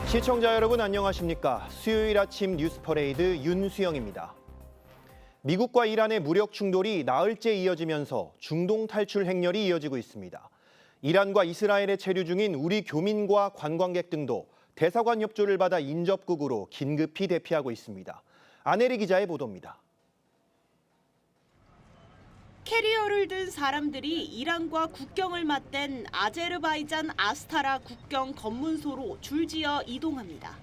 시청자 여러분 안녕하십니까? 수요일 아침 뉴스 퍼레이드 윤수영입니다. 미국과 이란의 무력 충돌이 나흘째 이어지면서 중동 탈출 행렬이 이어지고 있습니다. 이란과 이스라엘에 체류 중인 우리 교민과 관광객 등도 대사관 협조를 받아 인접국으로 긴급히 대피하고 있습니다. 안혜리 기자의 보도입니다. 캐리어를 든 사람들이 이란과 국경을 맞댄 아제르바이잔 아스타라 국경 검문소로 줄지어 이동합니다.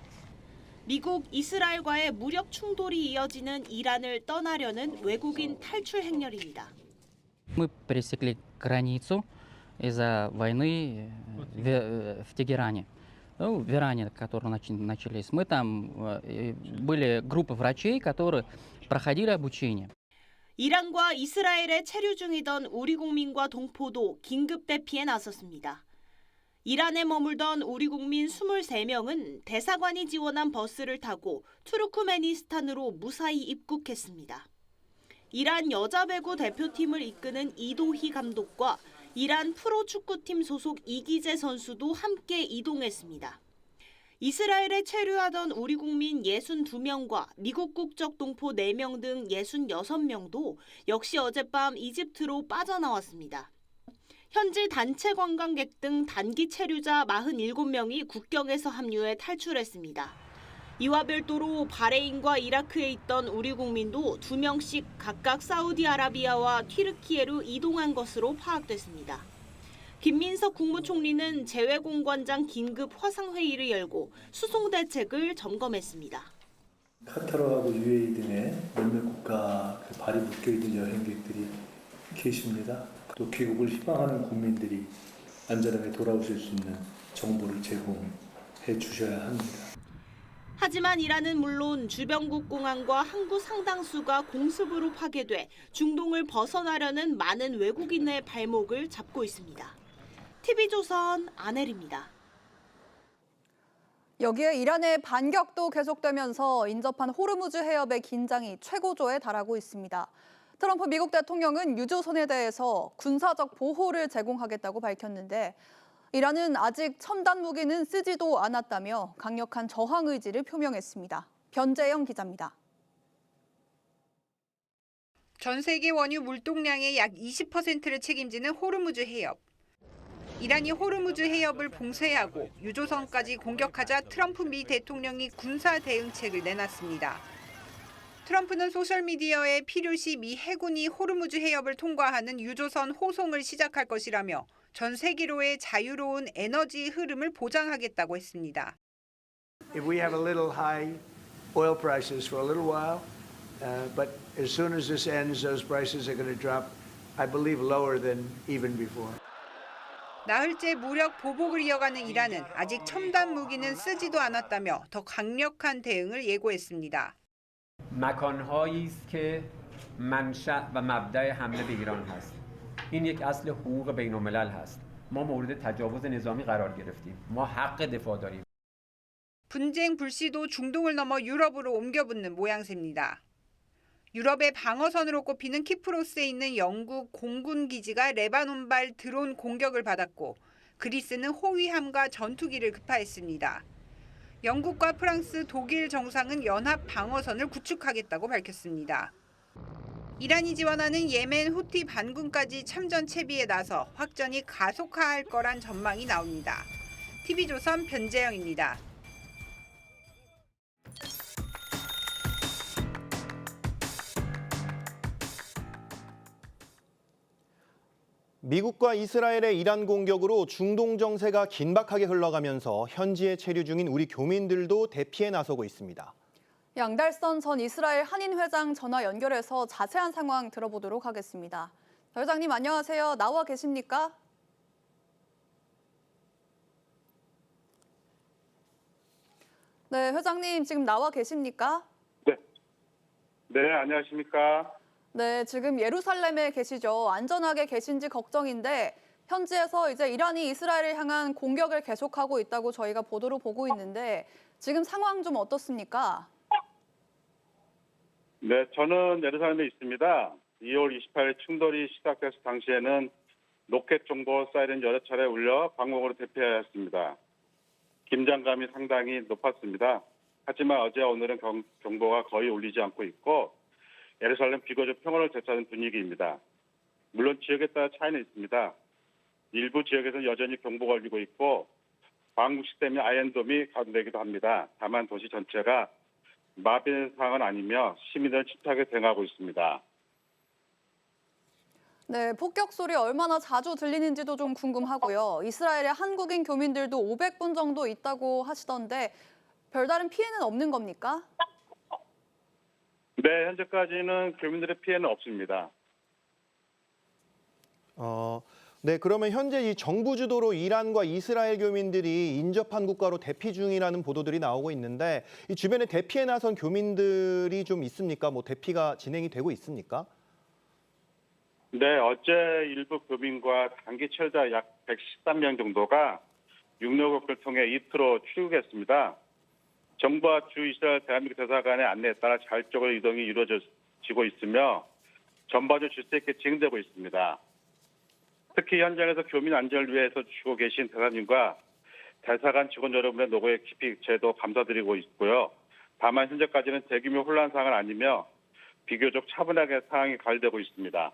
미국, 이스라엘과의 무력 충돌이 이어지는 이란을 떠나려는 외국인 탈출 행렬입니다. Мы пересекли границу из-за войны в Тегеране. В Иране, которые начались, мы там были группы врачей, которые проходили обучение. 이란과 이스라엘에 체류 중이던 우리 국민과 동포도 긴급 대피에 나섰습니다. 이란에 머물던 우리 국민 23명은 대사관이 지원한 버스를 타고 투르크메니스탄으로 무사히 입국했습니다. 이란 여자 배구 대표팀을 이끄는 이도희 감독과 이란 프로축구팀 소속 이기재 선수도 함께 이동했습니다. 이스라엘에 체류하던 우리 국민 62명과 미국 국적 동포 4명 등 66명도 역시 어젯밤 이집트로 빠져나왔습니다. 현지 단체 관광객 등 단기 체류자 47명이 국경에서 합류해 탈출했습니다. 이와 별도로 바레인과 이라크에 있던 우리 국민도 2명씩 각각 사우디아라비아와 튀르키예로 이동한 것으로 파악됐습니다. 김민석 국무총리는 재외공관장 긴급 화상회의를 열고 수송 대책을 점검했습니다. 카타르하고 UAE 등의 몇몇 국가 발이 묶여있는 여행객들이 계십니다. 또 귀국을 희망하는 국민들이 안전하게 돌아오실 수 있는 정보를 제공해 주셔야 합니다. 하지만 이란은 물론 주변국 공항과 항구 상당수가 공습으로 파괴돼 중동을 벗어나려는 많은 외국인의 발목을 잡고 있습니다. TV조선 안혜리입니다. 여기에 이란의 반격도 계속되면서 인접한 호르무즈 해협의 긴장이 최고조에 달하고 있습니다. 트럼프 미국 대통령은 유조선에 대해서 군사적 보호를 제공하겠다고 밝혔는데 이란은 아직 첨단 무기는 쓰지도 않았다며 강력한 저항 의지를 표명했습니다. 변재영 기자입니다. 전 세계 원유 물동량의 약 20%를 책임지는 호르무즈 해협. 이란이 호르무즈 해협을 봉쇄하고 유조선까지 공격하자 트럼프 미 대통령이 군사 대응책을 내놨습니다. 트럼프는 소셜미디어에 필요시 미 해군이 호르무즈 해협을 통과하는 유조선 호송을 시작할 것이라며 전 세계로의 자유로운 에너지 흐름을 보장하겠다고 했습니다. If we have a little high oil prices for a little while, but as soon as this ends, those prices are going to drop, I believe, lower than even before. 나흘째 무력 보복을 이어가는 이란은 아직 첨단 무기는 쓰지도 않았다며 더 강력한 대응을 예고했습니다. مکان‌هایی است که منشأ و مبدأ حمله به ایران هست. این یک اصل حقوق بین‌الملل هست. ما مورد تجاوز نظامی قرار گرفتیم. ما حق دفاع داریم. 분쟁 불씨도 중동을 넘어 유럽으로 옮겨붙는 모양새입니다. 유럽의 방어선으로 꼽히는 키프로스에 있는 영국 공군 기지가 레바논발 드론 공격을 받았고 그리스는 호위함과 전투기를 급파했습니다. 영국과 프랑스, 독일 정상은 연합 방어선을 구축하겠다고 밝혔습니다. 이란이 지원하는 예멘 후티 반군까지 참전 채비에 나서 확전이 가속화할 거란 전망이 나옵니다. TV조선 변재영입니다. 미국과 이스라엘의 이란 공격으로 중동 정세가 긴박하게 흘러가면서 현지에 체류 중인 우리 교민들도 대피에 나서고 있습니다. 양달선 전 이스라엘 한인 회장 전화 연결해서 자세한 상황 들어보도록 하겠습니다. 회장님 안녕하세요. 나와 계십니까? 네, 회장님 지금 나와 계십니까? 네, 안녕하십니까? 네, 지금 예루살렘에 계시죠. 안전하게 계신지 걱정인데 현지에서 이제 이란이 이스라엘을 향한 공격을 계속하고 있다고 저희가 보도로 보고 있는데 지금 상황 좀 어떻습니까? 네, 저는 예루살렘에 있습니다. 2월 28일 충돌이 시작돼서 당시에는 로켓 정보 사이렌 여러 차례 울려 방공으로 대피하였습니다. 긴장감이 상당히 높았습니다. 하지만 어제 오늘은 경보가 거의 울리지 않고 있고 예루살렘 비교적 평화를 되찾은 분위기입니다. 물론 지역에 따라 차이는 있습니다. 일부 지역에서는 여전히 경보가 울리고 있고 광국 시스템이 아이언돔이 가동되기도 합니다. 다만 도시 전체가 마비된 상황은 아니며 시민들은 침착하게 대응하고 있습니다. 네, 폭격 소리 얼마나 자주 들리는지도 좀 궁금하고요. 이스라엘의 한국인 교민들도 500분 정도 있다고 하시던데 별다른 피해는 없는 겁니까? 네, 현재까지는 교민들의 피해는 없습니다. 네, 그러면 현재 이 정부 주도로 이란과 이스라엘 교민들이 인접한 국가로 대피 중이라는 보도들이 나오고 있는데 이 주변에 대피에 나선 교민들이 좀 있습니까? 뭐 대피가 진행이 되고 있습니까? 네, 어제 일부 교민과 단기 체류자 약 113명 정도가 육로국을 통해 이트로 출국했습니다. 정부와 주 이스라엘 대한민국 대사관의 안내에 따라 자율적으로 이동이 이루어지고 있으며 전반적으로 질서 있게 진행되고 있습니다. 특히 현장에서 교민 안전을 위해서 주고 계신 대사님과 대사관 직원 여러분의 노고에 깊이 제도 감사드리고 있고요. 다만 현재까지는 대규모 혼란 상황은 아니며 비교적 차분하게 상황이 관리되고 있습니다.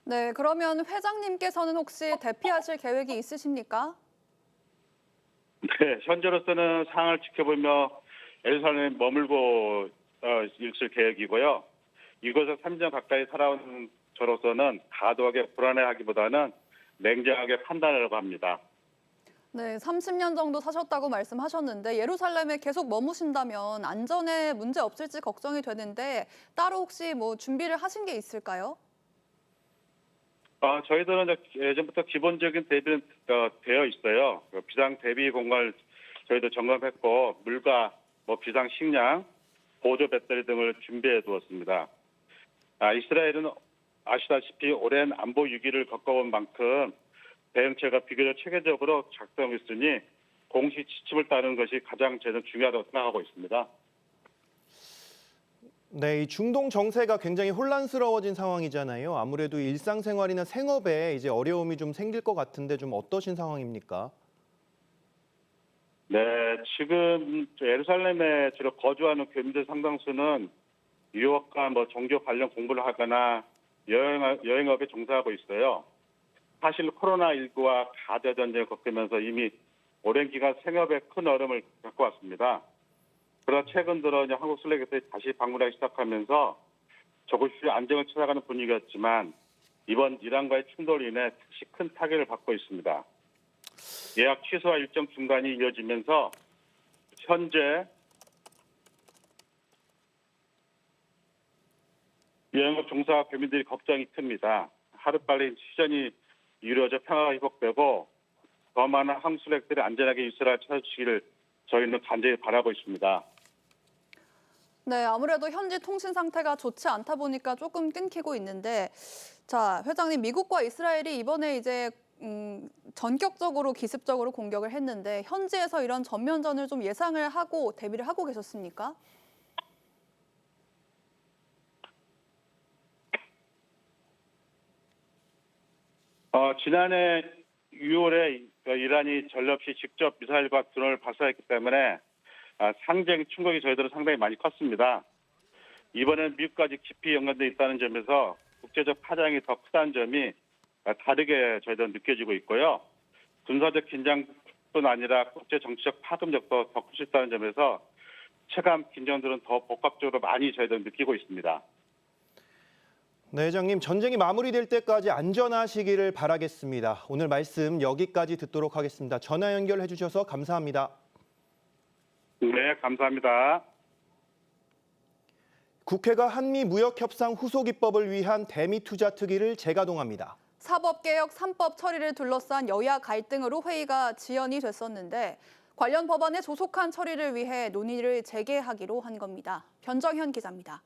네, 그러면 회장님께서는 혹시 대피하실 계획이 있으십니까? 네, 현재로서는 상황을 지켜보며 예루살렘에 머물고 있을 계획이고요. 이곳에 3년 가까이 살아온 저로서는 과도하게 불안해하기보다는 냉정하게 판단하려고 합니다. 네, 30년 정도 사셨다고 말씀하셨는데 예루살렘에 계속 머무신다면 안전에 문제 없을지 걱정이 되는데 따로 혹시 뭐 준비를 하신 게 있을까요? 저희들은 예전부터 기본적인 대비는 되어 있어요. 비상 대비 공간을 저희도 점검했고 물과 비상 식량, 보조 배터리 등을 준비해 두었습니다. 이스라엘은 아시다시피 오랜 안보 위기를 겪어온 만큼 대응체가 비교적 체계적으로 작동하고 있으니 공식 지침을 따르는 것이 가장 저는 중요하다고 생각하고 있습니다. 네, 이 중동 정세가 굉장히 혼란스러워진 상황이잖아요. 아무래도 일상생활이나 생업에 이제 어려움이 좀 생길 것 같은데 좀 어떠신 상황입니까? 네, 지금 예루살렘에 주로 거주하는 교민들 상당수는 유학과 종교 관련 공부를 하거나 여행업에 종사하고 있어요. 사실 코로나19와 가대 전쟁을 겪으면서 이미 오랜 기간 생업에 큰 어려움을 겪어왔습니다. 그러나 최근 들어 한국 순례객들이 다시 방문하기 시작하면서 조금씩 안정을 찾아가는 분위기였지만 이번 이란과의 충돌로 인해 다시 큰 타격을 받고 있습니다. 예약 취소와 일정 중단이 이어지면서 현재 여행업 종사 교민들이 걱정이 큽니다. 하루빨리 시전이 이루어져 평화가 회복되고 더 많은 한국 순례객들이 안전하게 이스라엘 찾아주시기를 저희는 간절히 바라고 있습니다. 네, 아무래도 현지 통신 상태가 좋지 않다 보니까 조금 끊기고 있는데, 자, 회장님, 미국과 이스라엘이 이번에 이제 전격적으로 기습적으로 공격을 했는데 현지에서 이런 전면전을 좀 예상을 하고 대비를 하고 계셨습니까? 지난해 6월에 이란이 전례 없이 직접 미사일과 드론을 발사했기 때문에 상징 충격이 저희들은 상당히 많이 컸습니다. 이번엔 미국까지 깊이 연관돼 있다는 점에서 국제적 파장이 더 크다는 점이 다르게 저희들은 느껴지고 있고요. 군사적 긴장뿐 아니라 국제 정치적 파급력도 더 클 수 있다는 점에서 체감 긴장들은 더 복합적으로 많이 저희들은 느끼고 있습니다. 네, 회장님, 전쟁이 마무리될 때까지 안전하시기를 바라겠습니다. 오늘 말씀 여기까지 듣도록 하겠습니다. 전화 연결해 주셔서 감사합니다. 네, 감사합니다. 국회가 한미무역협상 후속입법을 위한 대미투자특위를 재가동합니다. 사법개혁 3법 처리를 둘러싼 여야 갈등으로 회의가 지연이 됐었는데 관련 법안의 조속한 처리를 위해 논의를 재개하기로 한 겁니다. 변정현 기자입니다.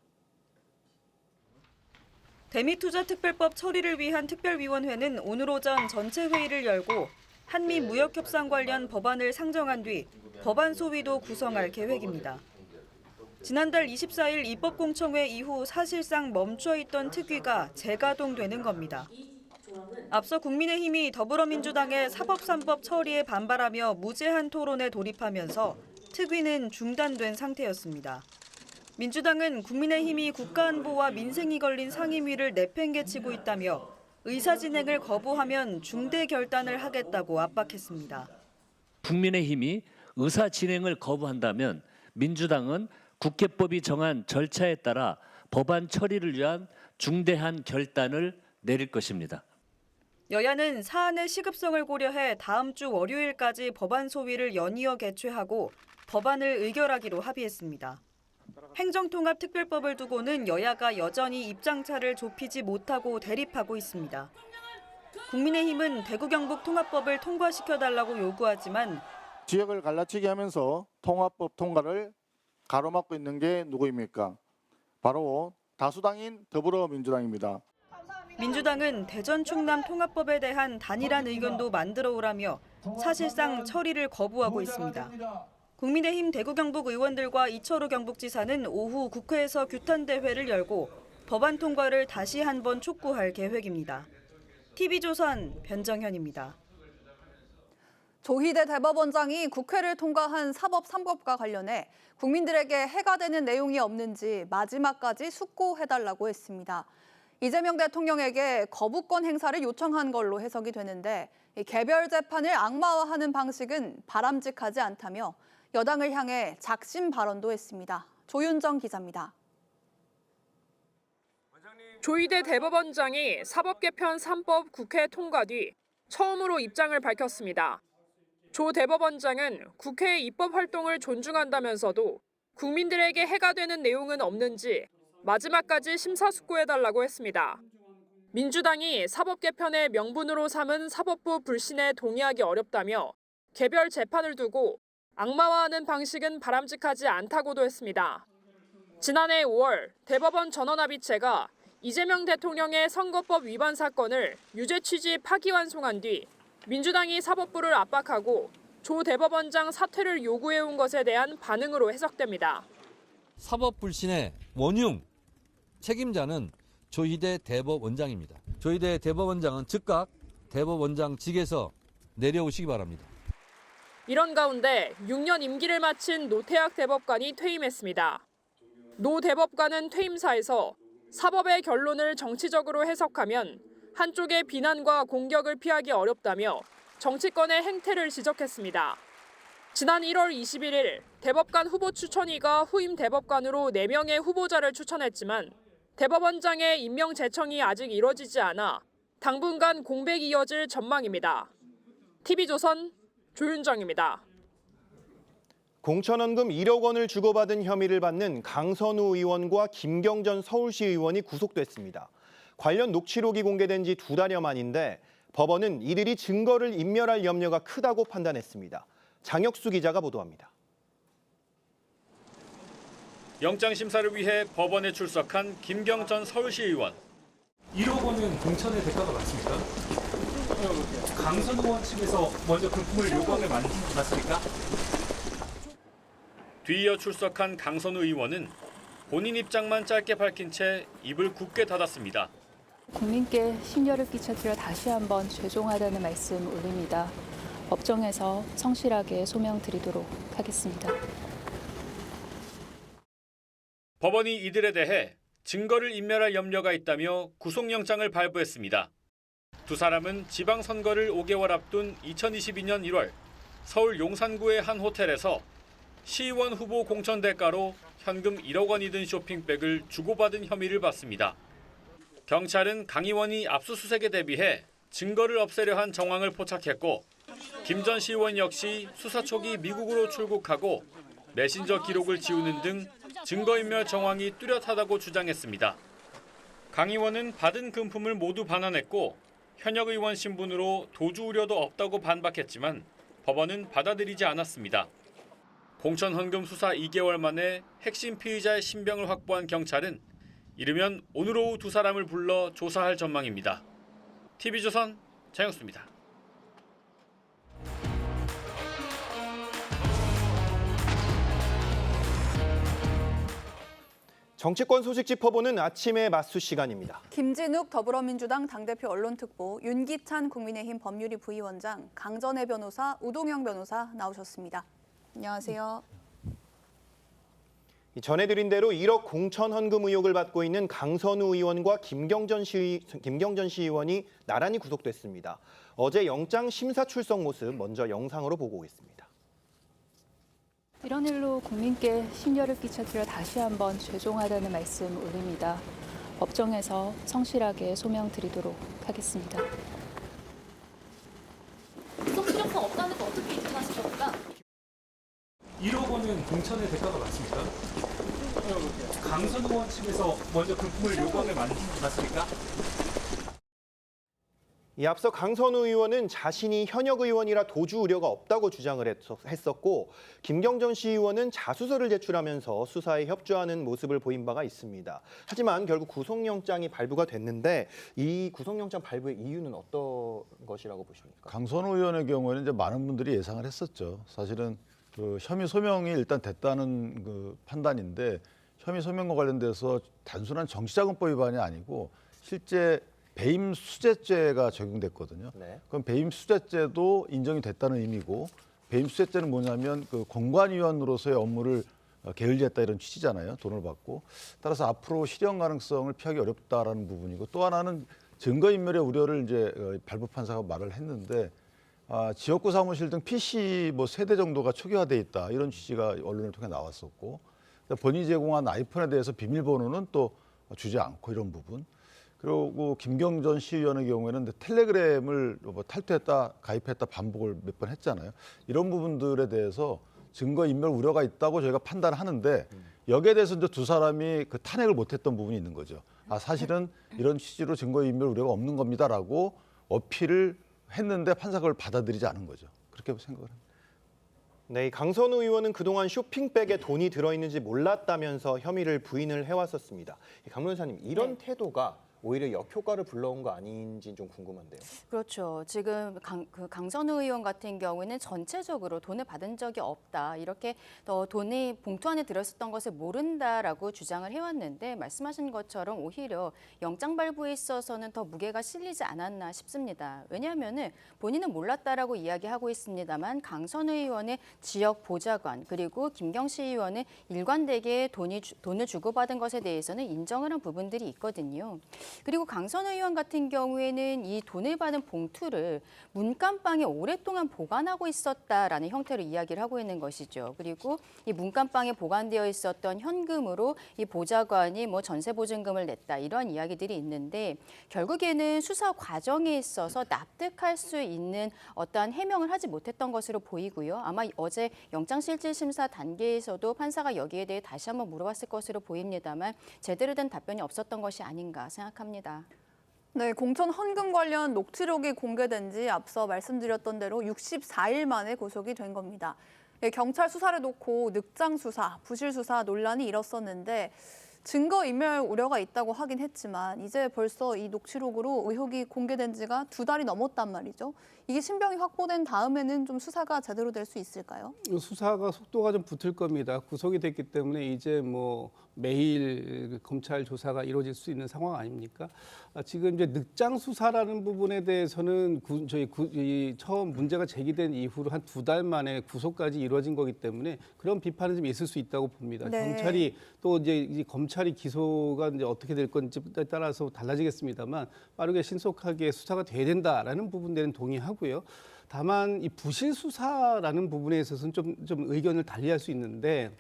대미투자특별법 처리를 위한 특별위원회는 오늘 오전 전체 회의를 열고 한미무역협상 관련 법안을 상정한 뒤 법안 소위도 구성할 계획입니다. 지난달 24일 입법공청회 이후 사실상 멈춰있던 특위가 재가동되는 겁니다. 앞서 국민의힘이 더불어민주당의 사법 3법 처리에 반발하며 무제한 토론에 돌입하면서 특위는 중단된 상태였습니다. 민주당은 국민의힘이 국가안보와 민생이 걸린 상임위를 내팽개치고 있다며 의사 진행을 거부하면 중대 결단을 하겠다고 압박했습니다. 국민의힘이 의사 진행을 거부한다면 민주당은 국회법이 정한 절차에 따라 법안 처리를 위한 중대한 결단을 내릴 것입니다. 여야는 사안의 시급성을 고려해 다음 주 월요일까지 법안 소위를 연이어 개최하고 법안을 의결하기로 합의했습니다. 행정통합특별법을 두고는 여야가 여전히 입장차를 좁히지 못하고 대립하고 있습니다. 국민의힘은 대구경북통합법을 통과시켜달라고 요구하지만 지역을 갈라치기 하면서 통합법 통과를 가로막고 있는 게 누구입니까? 바로 다수당인 더불어민주당입니다. 민주당은 대전 충남 통합법에 대한 단일한 의견도 만들어 오라며 사실상 처리를 거부하고 있습니다. 국민의힘 대구 경북 의원들과 이철우 경북지사는 오후 국회에서 규탄대회를 열고 법안 통과를 다시 한번 촉구할 계획입니다. TV조선 변정현입니다. 조희대 대법원장이 국회를 통과한 사법 3법과 관련해 국민들에게 해가 되는 내용이 없는지 마지막까지 숙고해달라고 했습니다. 이재명 대통령에게 거부권 행사를 요청한 걸로 해석이 되는데 개별 재판을 악마화하는 방식은 바람직하지 않다며 여당을 향해 작심 발언도 했습니다. 조윤정 기자입니다. 조희대 대법원장이 사법 개편 3법 국회 통과 뒤 처음으로 입장을 밝혔습니다. 조 대법원장은 국회의 입법 활동을 존중한다면서도 국민들에게 해가 되는 내용은 없는지 마지막까지 심사숙고해달라고 했습니다. 민주당이 사법 개편의 명분으로 삼은 사법부 불신에 동의하기 어렵다며 개별 재판을 두고 악마화하는 방식은 바람직하지 않다고도 했습니다. 지난해 5월 대법원 전원합의체가 이재명 대통령의 선거법 위반 사건을 유죄 취지 파기환송한 뒤 민주당이 사법부를 압박하고 조 대법원장 사퇴를 요구해온 것에 대한 반응으로 해석됩니다. 사법 불신의 원흉 책임자는 조희대 대법원장입니다. 조희대 대법원장은 즉각 대법원장직에서 내려오시기 바랍니다. 이런 가운데 6년 임기를 마친 노태학 대법관이 퇴임했습니다. 노 대법관은 퇴임사에서 사법의 결론을 정치적으로 해석하면 한쪽의 비난과 공격을 피하기 어렵다며 정치권의 행태를 지적했습니다. 지난 1월 21일 대법관 후보 추천위가 후임 대법관으로 4명의 후보자를 추천했지만 대법원장의 임명 제청이 아직 이뤄지지 않아 당분간 공백이 이어질 전망입니다. TV조선 조윤정입니다. 공천원금 1억 원을 주고받은 혐의를 받는 강선우 의원과 김경전 서울시 의원이 구속됐습니다. 관련 녹취록이 공개된 지 2달여 만인데 법원은 이들이 증거를 인멸할 염려가 크다고 판단했습니다. 장혁수 기자가 보도합니다. 영장 심사를 위해 법원에 출석한 김경전 서울시 의원. 1억 원은 공천의 대가가 맞습니까? 강선 의원 측에서 먼저 금품을 요구한 게 맞습니까? 뒤이어 출석한 강선우 의원은 본인 입장만 짧게 밝힌 채 입을 굳게 닫았습니다. 국민께 심려를 끼쳐드려 다시 한번 죄송하다는 말씀 올립니다. 법정에서 성실하게 소명드리도록 하겠습니다. 법원이 이들에 대해 증거를 인멸할 염려가 있다며 구속영장을 발부했습니다. 두 사람은 지방선거를 5개월 앞둔 2022년 1월 서울 용산구의 한 호텔에서 시의원 후보 공천 대가로 현금 1억 원이 든 쇼핑백을 주고받은 혐의를 받습니다. 경찰은 강 의원이 압수수색에 대비해 증거를 없애려 한 정황을 포착했고 김 전 시의원 역시 수사 초기 미국으로 출국하고 메신저 기록을 지우는 등 증거인멸 정황이 뚜렷하다고 주장했습니다. 강 의원은 받은 금품을 모두 반환했고 현역 의원 신분으로 도주 우려도 없다고 반박했지만 법원은 받아들이지 않았습니다. 공천 헌금 수사 2개월 만에 핵심 피의자의 신병을 확보한 경찰은 이르면 오늘 오후 두 사람을 불러 조사할 전망입니다. TV조선 장혁수입니다. 정치권 소식 짚어보는 아침의 맛수 시간입니다. 김진욱 더불어민주당 당대표 언론특보, 윤기찬 국민의힘 법률위 부위원장, 강전혜 변호사, 우동영 변호사 나오셨습니다. 안녕하세요. 전해드린 대로 1억 공천 헌금 의혹을 받고 있는 강선우 의원과 김경전 시의원이 나란히 구속됐습니다. 어제 영장 심사 출석 모습 먼저 영상으로 보고 오겠습니다. 이런 일로 국민께 심려를 끼쳐드려 다시 한번 죄송하다는 말씀 올립니다. 법정에서 성실하게 소명드리도록 하겠습니다. 구속실효성 없다는 거 어떻게 입증하시겠습니까? 1억 원은 공천의 대가가 맞습니까? 강선 의원 측에서 먼저 금품을 요구한 게 맞습니까? 앞서 강선우 의원은 자신이 현역 의원이라 도주 우려가 없다고 주장을 했었고 김경전 시의원은 자수서를 제출하면서 수사에 협조하는 모습을 보인 바가 있습니다. 하지만 결국 구속영장이 발부가 됐는데 이 구속영장 발부의 이유는 어떤 것이라고 보십니까? 강선우 의원의 경우에는 이제 많은 분들이 예상을 했었죠. 사실은 그 혐의 소명이 일단 됐다는 그 판단인데 혐의 소명과 관련돼서 단순한 정치자금법 위반이 아니고 실제 배임 수재죄가 적용됐거든요. 네. 그럼 배임 수재죄도 인정이 됐다는 의미고 배임 수재죄는 뭐냐면 그 공관위원으로서의 업무를 게을리했다 이런 취지잖아요. 돈을 받고. 따라서 앞으로 실형 가능성을 피하기 어렵다라는 부분이고 또 하나는 증거인멸의 우려를 이제 발부 판사가 말을 했는데 지역구 사무실 등 PC 뭐 세대 정도가 초기화돼 있다 이런 취지가 언론을 통해 나왔었고 본인이 제공한 아이폰에 대해서 비밀번호는 또 주지 않고 이런 부분. 그리고 김경전 시의원의 경우에는 텔레그램을 뭐 탈퇴했다, 가입했다 반복을 몇 번 했잖아요. 이런 부분들에 대해서 증거인멸 우려가 있다고 저희가 판단하는데 여기에 대해서 이제 두 사람이 그 탄핵을 못했던 부분이 있는 거죠. 사실은 이런 취지로 증거인멸 우려가 없는 겁니다라고 어필을 했는데 판사가 그걸 받아들이지 않은 거죠. 그렇게 생각을 합니다. 네, 강선우 의원은 그동안 쇼핑백에 돈이 들어있는지 몰랐다면서 혐의를 부인을 해왔었습니다. 강 변호사님, 이런 태도가 오히려 역효과를 불러온 거 아닌지 좀 궁금한데요. 그렇죠. 지금 강선우 의원 같은 경우에는 전체적으로 돈을 받은 적이 없다. 이렇게 돈이 봉투 안에 들어있었던 것을 모른다라고 주장을 해왔는데 말씀하신 것처럼 오히려 영장 발부에 있어서는 더 무게가 실리지 않았나 싶습니다. 왜냐하면 본인은 몰랐다라고 이야기하고 있습니다만 강선우 의원의 지역 보좌관 그리고 김경시 의원은 일관되게 돈을 주고받은 것에 대해서는 인정을 한 부분들이 있거든요. 그리고 강선우 의원 같은 경우에는 이 돈을 받은 봉투를 문간방에 오랫동안 보관하고 있었다라는 형태로 이야기를 하고 있는 것이죠. 그리고 이 문간방에 보관되어 있었던 현금으로 이 보좌관이 뭐 전세보증금을 냈다 이런 이야기들이 있는데 결국에는 수사 과정에 있어서 납득할 수 있는 어떠한 해명을 하지 못했던 것으로 보이고요. 아마 어제 영장실질심사 단계에서도 판사가 여기에 대해 다시 한번 물어봤을 것으로 보입니다만 제대로 된 답변이 없었던 것이 아닌가 생각합니다. 네, 공천 헌금 관련 녹취록이 공개된 지 앞서 말씀드렸던 대로 64일 만에 구속이 된 겁니다. 경찰 수사를 놓고 늑장 수사, 부실 수사 논란이 일었었는데 증거인멸 우려가 있다고 하긴 했지만 이제 벌써 이 녹취록으로 의혹이 공개된 지가 2달이 넘었단 말이죠. 이게 신병이 확보된 다음에는 좀 수사가 제대로 될 수 있을까요? 수사가 속도가 좀 붙을 겁니다. 구속이 됐기 때문에 이제 뭐 매일 검찰 조사가 이루어질 수 있는 상황 아닙니까? 지금 이제 늑장 수사라는 부분에 대해서는 처음 문제가 제기된 이후로 한 2달 만에 구속까지 이루어진 거기 때문에 그런 비판은 좀 있을 수 있다고 봅니다. 네. 경찰이 또 이제 검찰이 기소가 이제 어떻게 될 건지에 따라서 달라지겠습니다만 빠르게 신속하게 수사가 돼야 된다라는 부분들은 동의하고요. 다만 이 부실 수사라는 부분에 있어서는 좀 의견을 달리할 수 있는데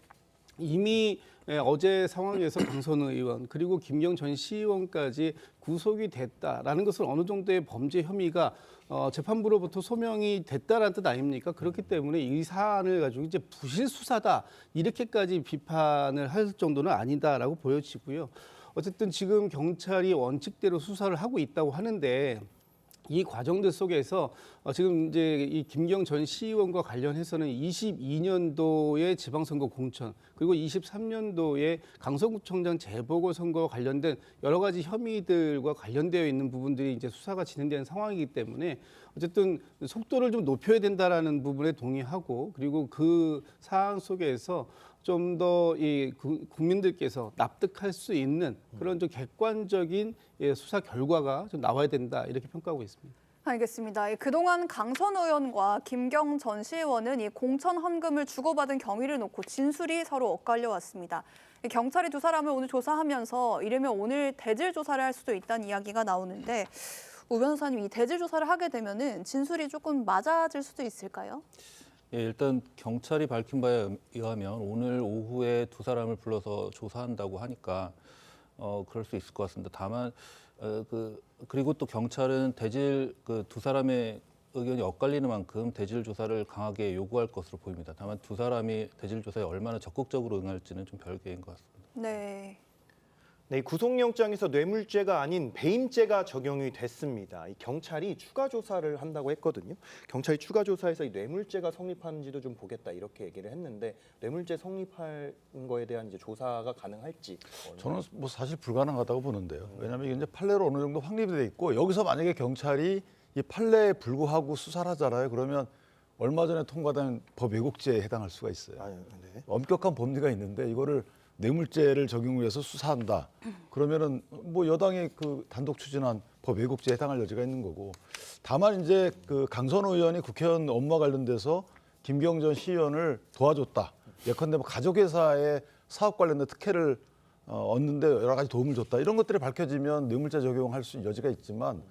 이미 어제 상황에서 강선우 의원 그리고 김경전 시의원까지 구속이 됐다라는 것은 어느 정도의 범죄 혐의가 재판부로부터 소명이 됐다라는 뜻 아닙니까? 그렇기 때문에 이 사안을 가지고 이제 부실 수사다 이렇게까지 비판을 할 정도는 아니다라고 보여지고요. 어쨌든 지금 경찰이 원칙대로 수사를 하고 있다고 하는데 이 과정들 속에서 지금 이제 이 김경 전 시의원과 관련해서는 22년도의 지방선거 공천 그리고 23년도에 강서구청장 재보궐선거와 관련된 여러 가지 혐의들과 관련되어 있는 부분들이 이제 수사가 진행되는 상황이기 때문에 어쨌든 속도를 좀 높여야 된다라는 부분에 동의하고 그리고 그 사안 속에서 좀 더 이 국민들께서 납득할 수 있는 그런 좀 객관적인 수사 결과가 좀 나와야 된다 이렇게 평가하고 있습니다. 알겠습니다. 그동안 강선 의원과 김경 전 시의원은 이 공천 헌금을 주고받은 경위를 놓고 진술이 서로 엇갈려 왔습니다. 경찰이 두 사람을 오늘 조사하면서 이르면 오늘 대질 조사를 할 수도 있다는 이야기가 나오는데 우 변호사님, 이 대질 조사를 하게 되면은 진술이 조금 맞아질 수도 있을까요? 예, 일단 경찰이 밝힌 바에 의하면 오늘 오후에 두 사람을 불러서 조사한다고 하니까 그럴 수 있을 것 같습니다. 다만 그리고 또 경찰은 대질 두 사람의 의견이 엇갈리는 만큼 대질 조사를 강하게 요구할 것으로 보입니다. 다만 두 사람이 대질 조사에 얼마나 적극적으로 응할지는 좀 별개인 것 같습니다. 네. 네, 이 구속영장에서 뇌물죄가 아닌 배임죄가 적용이 됐습니다. 이 경찰이 추가 조사를 한다고 했거든요. 경찰이 추가 조사해서 이 뇌물죄가 성립하는지도 좀 보겠다 이렇게 얘기를 했는데 뇌물죄 성립한 거에 대한 이제 조사가 가능할지 저는 뭐 사실 불가능하다고 보는데요. 왜냐하면 이게 이제 판례로 어느 정도 확립이 돼 있고 여기서 만약에 경찰이 이 판례에 불구하고 수사를 하잖아요. 그러면 얼마 전에 통과된 법 왜곡죄에 해당할 수가 있어요. 네. 엄격한 법리가 있는데 이거를 뇌물죄를 적용해서 수사한다. 그러면은 뭐 여당이 단독 추진한 법 왜곡죄에 해당할 여지가 있는 거고. 다만 이제 강선 의원이 국회의원 업무와 관련돼서 김경전 시의원을 도와줬다. 예컨대 뭐 가족회사의 사업 관련된 특혜를 얻는데 여러 가지 도움을 줬다. 이런 것들이 밝혀지면 뇌물죄 적용할 수 있는 여지가 있지만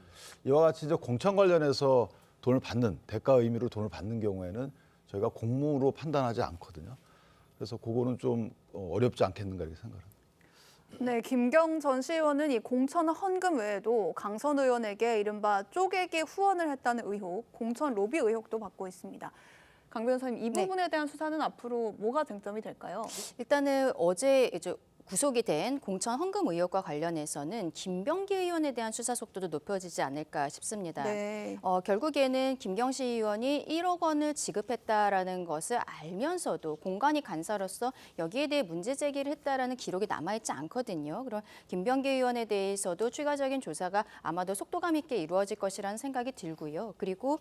이와 같이 이제 공천 관련해서 돈을 받는 대가 의미로 돈을 받는 경우에는 저희가 공무로 판단하지 않거든요. 그래서 그거는 좀 어렵지 않겠는가 이렇게 생각합니다. 네, 김경 전 시의원은 이 공천 헌금 외에도 강선 의원에게 이른바 쪼개기 후원을 했다는 의혹, 공천 로비 의혹도 받고 있습니다. 강 변호사님, 이 부분에 대한 수사는 앞으로 뭐가 쟁점이 될까요? 일단은 어제 이제 구속이 된 공천 헌금 의혹과 관련해서는 김병기 의원에 대한 수사 속도도 높여지지 않을까 싶습니다. 네. 결국에는 김경시 의원이 1억 원을 지급했다라는 것을 알면서도 공관위 간사로서 여기에 대해 문제 제기를 했다라는 기록이 남아있지 않거든요. 그럼 김병기 의원에 대해서도 추가적인 조사가 아마도 속도감 있게 이루어질 것이라는 생각이 들고요. 그리고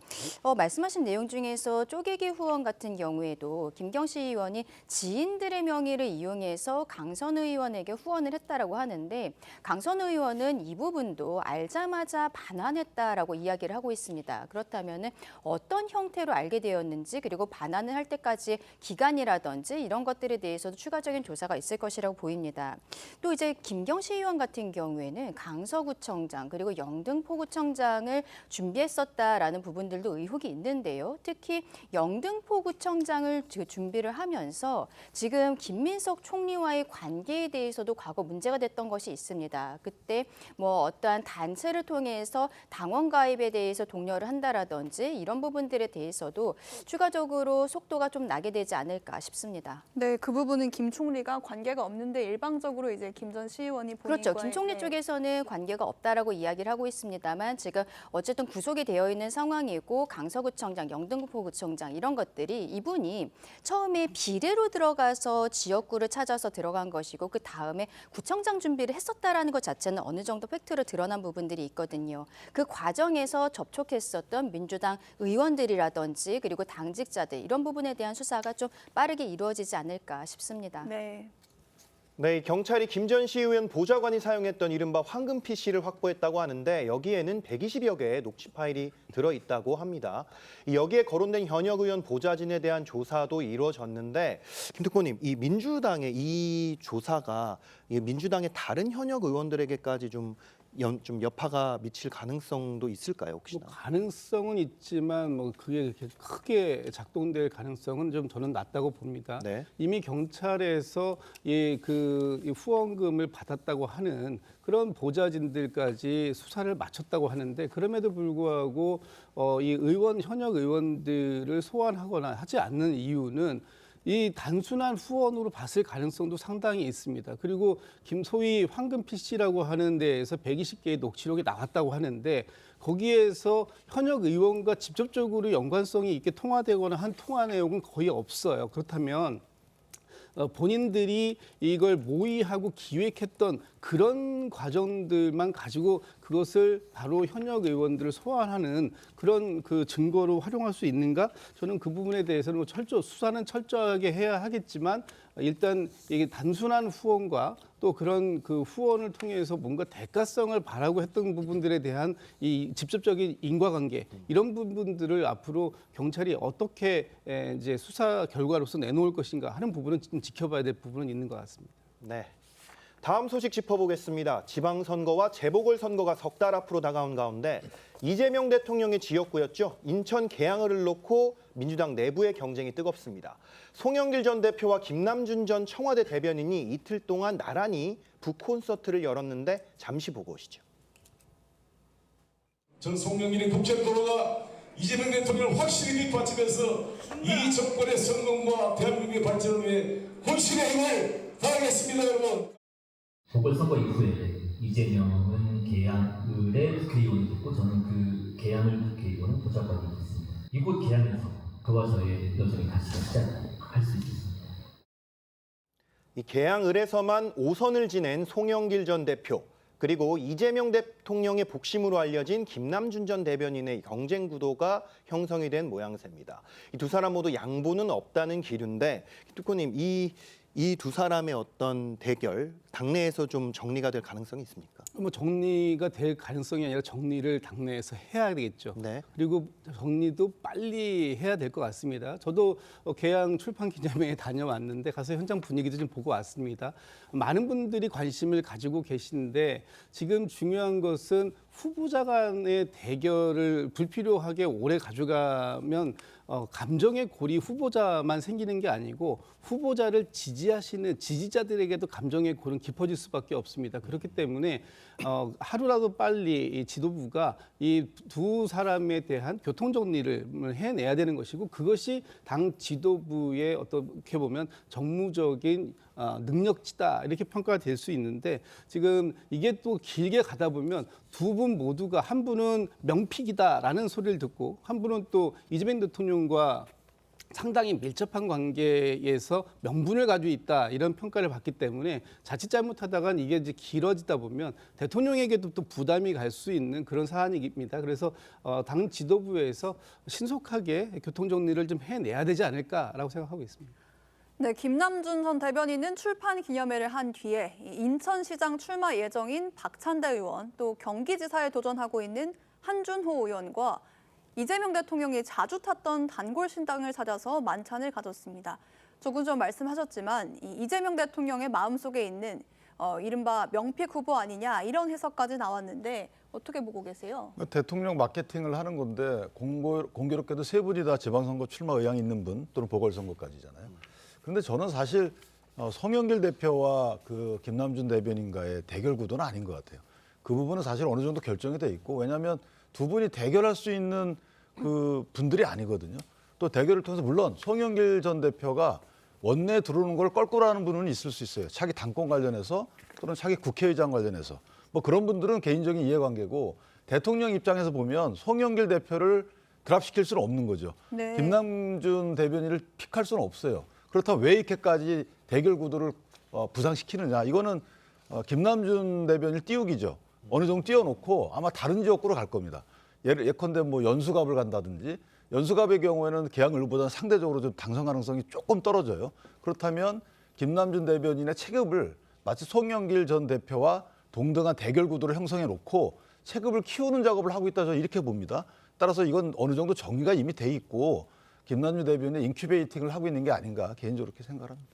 말씀하신 내용 중에서 쪼개기 후원 같은 경우에도 김경시 의원이 지인들의 명의를 이용해서 강선 의원에게 후원을 했다라고 하는데 강선 의원은 이 부분도 알자마자 반환했다라고 이야기를 하고 있습니다. 그렇다면 어떤 형태로 알게 되었는지 그리고 반환을 할 때까지 기간이라든지 이런 것들에 대해서도 추가적인 조사가 있을 것이라고 보입니다. 또 이제 김경시 의원 같은 경우에는 강서구청장 그리고 영등포구청장을 준비했었다라는 부분들도 의혹이 있는데요. 특히 영등포구청장을 준비를 하면서 지금 김민석 총리와의 관계에 대해서도 과거 문제가 됐던 것이 있습니다. 그때 뭐 어떠한 단체를 통해서 당원 가입에 대해서 독려를 한다라든지 이런 부분들에 대해서도 추가적으로 속도가 좀 나게 되지 않을까 싶습니다. 네, 그 부분은 김 총리가 관계가 없는데 일방적으로 이제 김 전 시의원이 그렇죠. 김 총리 쪽에서는 관계가 없다라고 이야기를 하고 있습니다만 지금 어쨌든 구속이 되어 있는 상황이고 강서구청장, 영등포구청장 이런 것들이 이분이 처음에 비례로 들어가서 지역구를 찾아서 들어간 것이고 그 다음에 구청장 준비를 했었다라는 것 자체는 어느 정도 팩트로 드러난 부분들이 있거든요. 그 과정에서 접촉했었던 민주당 의원들이라든지 그리고 당직자들 이런 부분에 대한 수사가 좀 빠르게 이루어지지 않을까 싶습니다. 네, 경찰이 김 전 시의원 보좌관이 사용했던 이른바 황금 PC를 확보했다고 하는데 여기에는 120여 개의 녹취 파일이 들어있다고 합니다. 여기에 거론된 현역 의원 보좌진에 대한 조사도 이루어졌는데 김 특보님, 이 민주당의 이 조사가 민주당의 다른 현역 의원들에게까지 좀 여파가 미칠 가능성도 있을까요, 혹시나? 가능성은 있지만 뭐 그게 그렇게 크게 작동될 가능성은 좀 저는 낮다고 봅니다. 이미 경찰에서 이 후원금을 받았다고 하는 그런 보좌진들까지 수사를 마쳤다고 하는데 그럼에도 불구하고 이 현역 의원들을 소환하거나 하지 않는 이유는 이 단순한 후원으로 봤을 가능성도 상당히 있습니다. 그리고 소위 황금 PC라고 하는 데에서 120개의 녹취록이 나왔다고 하는데 거기에서 현역 의원과 직접적으로 연관성이 있게 통화되거나 한 통화 내용은 거의 없어요. 그렇다면 본인들이 이걸 모의하고 기획했던 그런 과정들만 가지고 그것을 바로 현역 의원들을 소환하는 그런 그 증거로 활용할 수 있는가? 저는 그 부분에 대해서는 수사는 철저하게 해야 하겠지만 일단 이게 단순한 후원과 또 그런 그 후원을 통해서 뭔가 대가성을 바라고 했던 부분들에 대한 이 직접적인 인과관계 이런 부분들을 앞으로 경찰이 어떻게 이제 수사 결과로서 내놓을 것인가 하는 부분은 좀 지켜봐야 될 부분은 있는 것 같습니다. 네. 다음 소식 짚어보겠습니다. 지방선거와 재보궐선거가 석 달 앞으로 다가온 가운데 이재명 대통령의 지역구였죠. 인천 계양을을 놓고 민주당 내부의 경쟁이 뜨겁습니다. 송영길 전 대표와 김남준 전 청와대 대변인이 이틀 동안 나란히 북콘서트를 열었는데 잠시 보고 오시죠. 전 송영길의 국정도로가 이재명 대통령을 확실히 뒷받치면서 이 정권의 성공과 대한민국의 발전을 위해 혼신의 힘을 다하겠습니다, 여러분. 보궐선거 이후에 이재명은 계양을의 국회의원이 됐고 저는 그 계양을 국회의원은 보좌관이 됐습니다. 이곳 계양에서 그와 저의 여정이 다시 시작할 수 있습니다. 이 계양을에서만 5선을 지낸 송영길 전 대표 그리고 이재명 대통령의 복심으로 알려진 김남준 전 대변인의 경쟁 구도가 형성이 된 모양새입니다. 이 두 사람 모두 양보는 없다는 기류인데 특보님 이 두 사람의 어떤 대결 당내에서 좀 정리가 될 가능성이 있습니까? 뭐 정리가 될 가능성이 아니라 정리를 당내에서 해야 되겠죠. 네. 그리고 정리도 빨리 해야 될 것 같습니다. 저도 계양 출판 기념회에 다녀왔는데 가서 현장 분위기도 좀 보고 왔습니다. 많은 분들이 관심을 가지고 계신데 지금 중요한 것은 후보자 간의 대결을 불필요하게 오래 가져가면 감정의 골이 후보자만 생기는 게 아니고 후보자를 지지하시는 지지자들에게도 감정의 골은 깊어질 수밖에 없습니다. 그렇기 때문에 하루라도 빨리 이 지도부가 이 두 사람에 대한 교통 정리를 해내야 되는 것이고 그것이 당 지도부의 어떻게 보면 정무적인 능력치다 이렇게 평가가 될 수 있는데 지금 이게 또 길게 가다 보면 두 분 모두가 한 분은 명픽이다라는 소리를 듣고 한 분은 또 이재명 대통령과 상당히 밀접한 관계에서 명분을 가지고 있다 이런 평가를 받기 때문에 자칫 잘못하다간 이게 이제 길어지다 보면 대통령에게도 또 부담이 갈 수 있는 그런 사안입니다. 그래서 당 지도부에서 신속하게 교통 정리를 좀 해내야 되지 않을까라고 생각하고 있습니다. 네, 김남준 전 대변인은 출판 기념회를 한 뒤에 인천시장 출마 예정인 박찬대 의원 또 경기지사에 도전하고 있는 한준호 의원과 이재명 대통령이 자주 탔던 단골 신당을 찾아서 만찬을 가졌습니다. 조금 전 말씀하셨지만 이재명 대통령의 마음속에 있는 이른바 명픽 후보 아니냐 이런 해석까지 나왔는데 어떻게 보고 계세요? 대통령 마케팅을 하는 건데 공교롭게도 세 분이 다 지방선거 출마 의향이 있는 분 또는 보궐선거까지잖아요. 그런데 저는 사실 송영길 대표와 그 김남준 대변인과의 대결 구도는 아닌 것 같아요. 그 부분은 사실 어느 정도 결정이 돼 있고 왜냐하면 두 분이 대결할 수 있는 그 분들이 아니거든요. 또 대결을 통해서 물론 송영길 전 대표가 원내에 들어오는 걸 껄끄러워하는 분은 있을 수 있어요. 차기 당권 관련해서 또는 차기 국회의장 관련해서 뭐 그런 분들은 개인적인 이해관계고 대통령 입장에서 보면 송영길 대표를 드랍시킬 수는 없는 거죠. 네. 김남준 대변인을 픽할 수는 없어요. 그렇다면 왜 이렇게까지 대결 구도를 부상시키느냐. 이거는 김남준 대변인을 띄우기죠. 어느 정도 띄워놓고 아마 다른 지역구로 갈 겁니다. 예컨대 뭐 연수갑을 간다든지 연수갑의 경우에는 계양을보다는 상대적으로 좀 당선 가능성이 조금 떨어져요. 그렇다면 김남준 대변인의 체급을 마치 송영길 전 대표와 동등한 대결 구도를 형성해 놓고 체급을 키우는 작업을 하고 있다 저는 이렇게 봅니다. 따라서 이건 어느 정도 정리가 이미 돼 있고 김남준 대변인의 인큐베이팅을 하고 있는 게 아닌가 개인적으로 그렇게 생각합니다.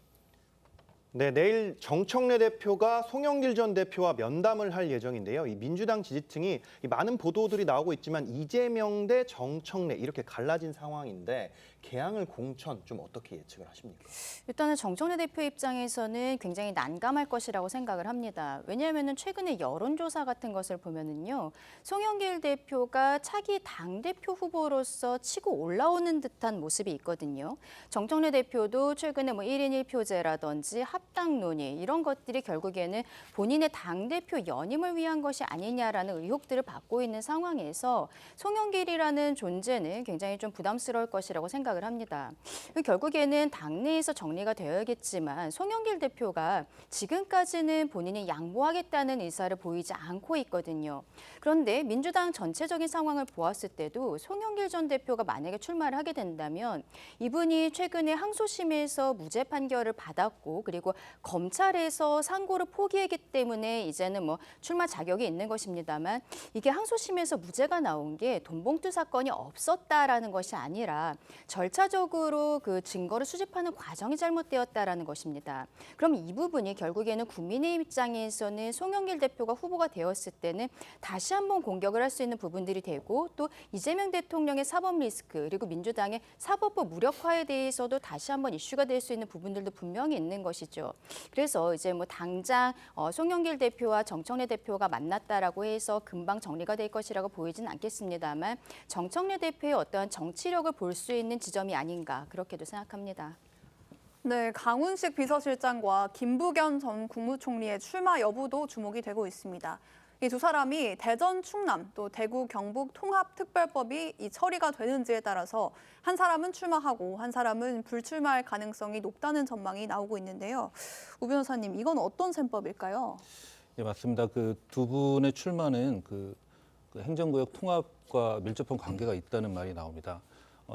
네, 내일 정청래 대표가 송영길 전 대표와 면담을 할 예정인데요. 이 민주당 지지층이 많은 보도들이 나오고 있지만 이재명 대 정청래 이렇게 갈라진 상황인데 계양을 공천 좀 어떻게 예측을 하십니까? 일단은 정청래 대표 입장에서는 굉장히 난감할 것이라고 생각을 합니다. 왜냐하면 최근에 여론조사 같은 것을 보면은요, 송영길 대표가 차기 당대표 후보로서 치고 올라오는 듯한 모습이 있거든요. 정청래 대표도 최근에 뭐 1인 1표제라든지 합당 논의 이런 것들이 결국에는 본인의 당대표 연임을 위한 것이 아니냐라는 의혹들을 받고 있는 상황에서 송영길이라는 존재는 굉장히 좀 부담스러울 것이라고 생각을 생각을 합니다. 결국에는 당내에서 정리가 되어야겠지만 송영길 대표가 지금까지는 본인이 양보하겠다는 의사를 보이지 않고 있거든요. 그런데 민주당 전체적인 상황을 보았을 때도 송영길 전 대표가 만약에 출마를 하게 된다면 이분이 최근에 항소심에서 무죄 판결을 받았고 그리고 검찰에서 상고를 포기했기 때문에 이제는 뭐 출마 자격이 있는 것입니다만 이게 항소심에서 무죄가 나온 게 돈봉투 사건이 없었다라는 것이 아니라 절차적으로 그 증거를 수집하는 과정이 잘못되었다라는 것입니다. 그럼 이 부분이 결국에는 국민의 입장에서는 송영길 대표가 후보가 되었을 때는 다시 한번 공격을 할 수 있는 부분들이 되고 또 이재명 대통령의 사법 리스크 그리고 민주당의 사법부 무력화에 대해서도 다시 한번 이슈가 될 수 있는 부분들도 분명히 있는 것이죠. 그래서 이제 뭐 당장 송영길 대표와 정청래 대표가 만났다라고 해서 금방 정리가 될 것이라고 보이진 않겠습니다만 정청래 대표의 어떠한 정치력을 볼 수 있는 지점이 아닌가 그렇게도 생각합니다. 네, 강훈식 비서실장과 김부겸 전 국무총리의 출마 여부도 주목이 되고 있습니다. 이 두 사람이 대전 충남 또 대구 경북 통합특별법이 이 처리가 되는지에 따라서 한 사람은 출마하고 한 사람은 불출마할 가능성이 높다는 전망이 나오고 있는데요. 우 변호사님, 이건 어떤 셈법일까요? 네, 맞습니다. 그 두 분의 출마는 그 행정구역 통합과 밀접한 관계가 있다는 말이 나옵니다.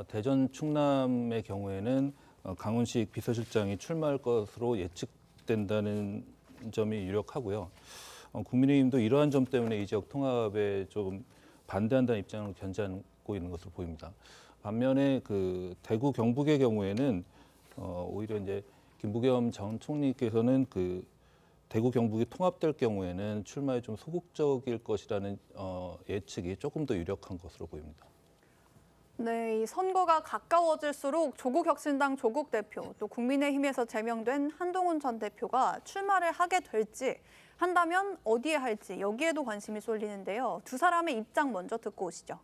대전 충남의 경우에는 강훈식 비서실장이 출마할 것으로 예측된다는 점이 유력하고요. 국민의힘도 이러한 점 때문에 이 지역 통합에 좀 반대한다는 입장을 견지하고 있는 것으로 보입니다. 반면에 그 대구 경북의 경우에는 오히려 이제 김부겸 전 총리께서는 그 대구 경북이 통합될 경우에는 출마에 좀 소극적일 것이라는 예측이 조금 더 유력한 것으로 보입니다. 네, 이 선거가 가까워질수록 조국혁신당 조국 대표 또 국민의힘에서 제명된 한동훈 전 대표가 출마를 하게 될지 한다면 어디에 할지 여기에도 관심이 쏠리는데요. 두 사람의 입장 먼저 듣고 오시죠.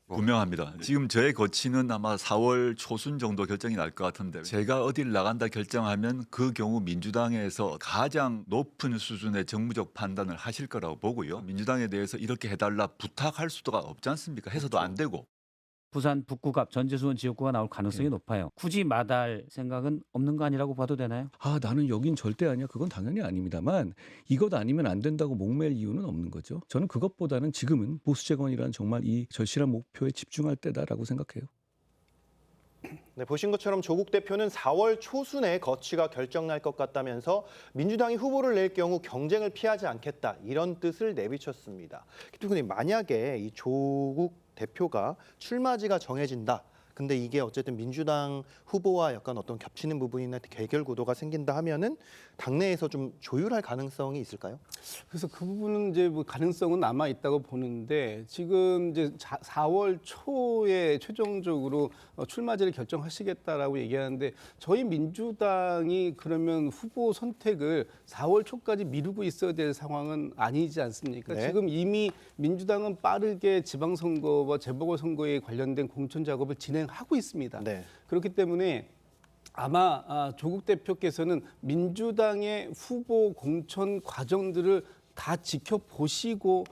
분명합니다. 지금 저의 거치는 아마 4월 초순 정도 결정이 날 것 같은데 제가 어딜 나간다 결정하면 그 경우 민주당에서 가장 높은 수준의 정무적 판단을 하실 거라고 보고요. 민주당에 대해서 이렇게 해달라 부탁할 수가 없지 않습니까? 해서도 안 되고. 부산 북구갑 전재수원 지역구가 나올 가능성이 높아요. 굳이 마다할 생각은 없는 거 아니라고 봐도 되나요? 나는 여긴 절대 아니야. 그건 당연히 아닙니다만 이것 아니면 안 된다고 목맬 이유는 없는 거죠. 저는 그것보다는 지금은 보수 재건이라는 정말 이 절실한 목표에 집중할 때다라고 생각해요. 네, 보신 것처럼 조국 대표는 4월 초순에 거취가 결정날 것 같다면서 민주당이 후보를 낼 경우 경쟁을 피하지 않겠다 이런 뜻을 내비쳤습니다. 근데 만약에 이 조국 대표가 출마지가 정해진다. 근데 이게 어쨌든 민주당 후보와 약간 어떤 겹치는 부분이나 개결 구도가 생긴다 하면은 당내에서 좀 조율할 가능성이 있을까요? 그래서 그 부분은 이제 뭐 가능성은 남아 있다고 보는데 지금 이제 4월 초에 최종적으로 출마제를 결정하시겠다라고 얘기하는데 저희 민주당이 그러면 후보 선택을 4월 초까지 미루고 있어야 될 상황은 아니지 않습니까? 네. 지금 이미 민주당은 빠르게 지방선거와 재보궐선거에 관련된 공천 작업을 진행하고 있습니다. 네. 그렇기 때문에 아마 조국 대표께서는 민주당의 후보 공천 과정들을 다 지켜보시고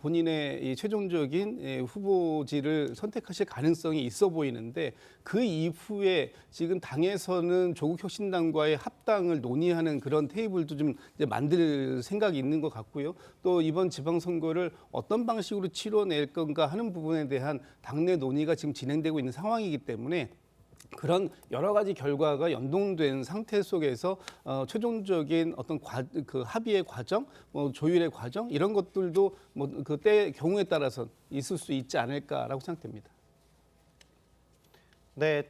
본인의 이 최종적인 후보지를 선택하실 가능성이 있어 보이는데 그 이후에 지금 당에서는 조국혁신당과의 합당을 논의하는 그런 테이블도 좀 이제 만들 생각이 있는 것 같고요. 또 이번 지방선거를 어떤 방식으로 치러낼 건가 하는 부분에 대한 당내 논의가 지금 진행되고 있는 상황이기 때문에 그런 여러 가지 결과가 연동된 상태 속에서 최종적인 어떤 그 합의의 과정, 조율의 과정 이런 것들도 그때 경우에 따라서 있을 수 있지 않을까라고 생각됩니다. 네,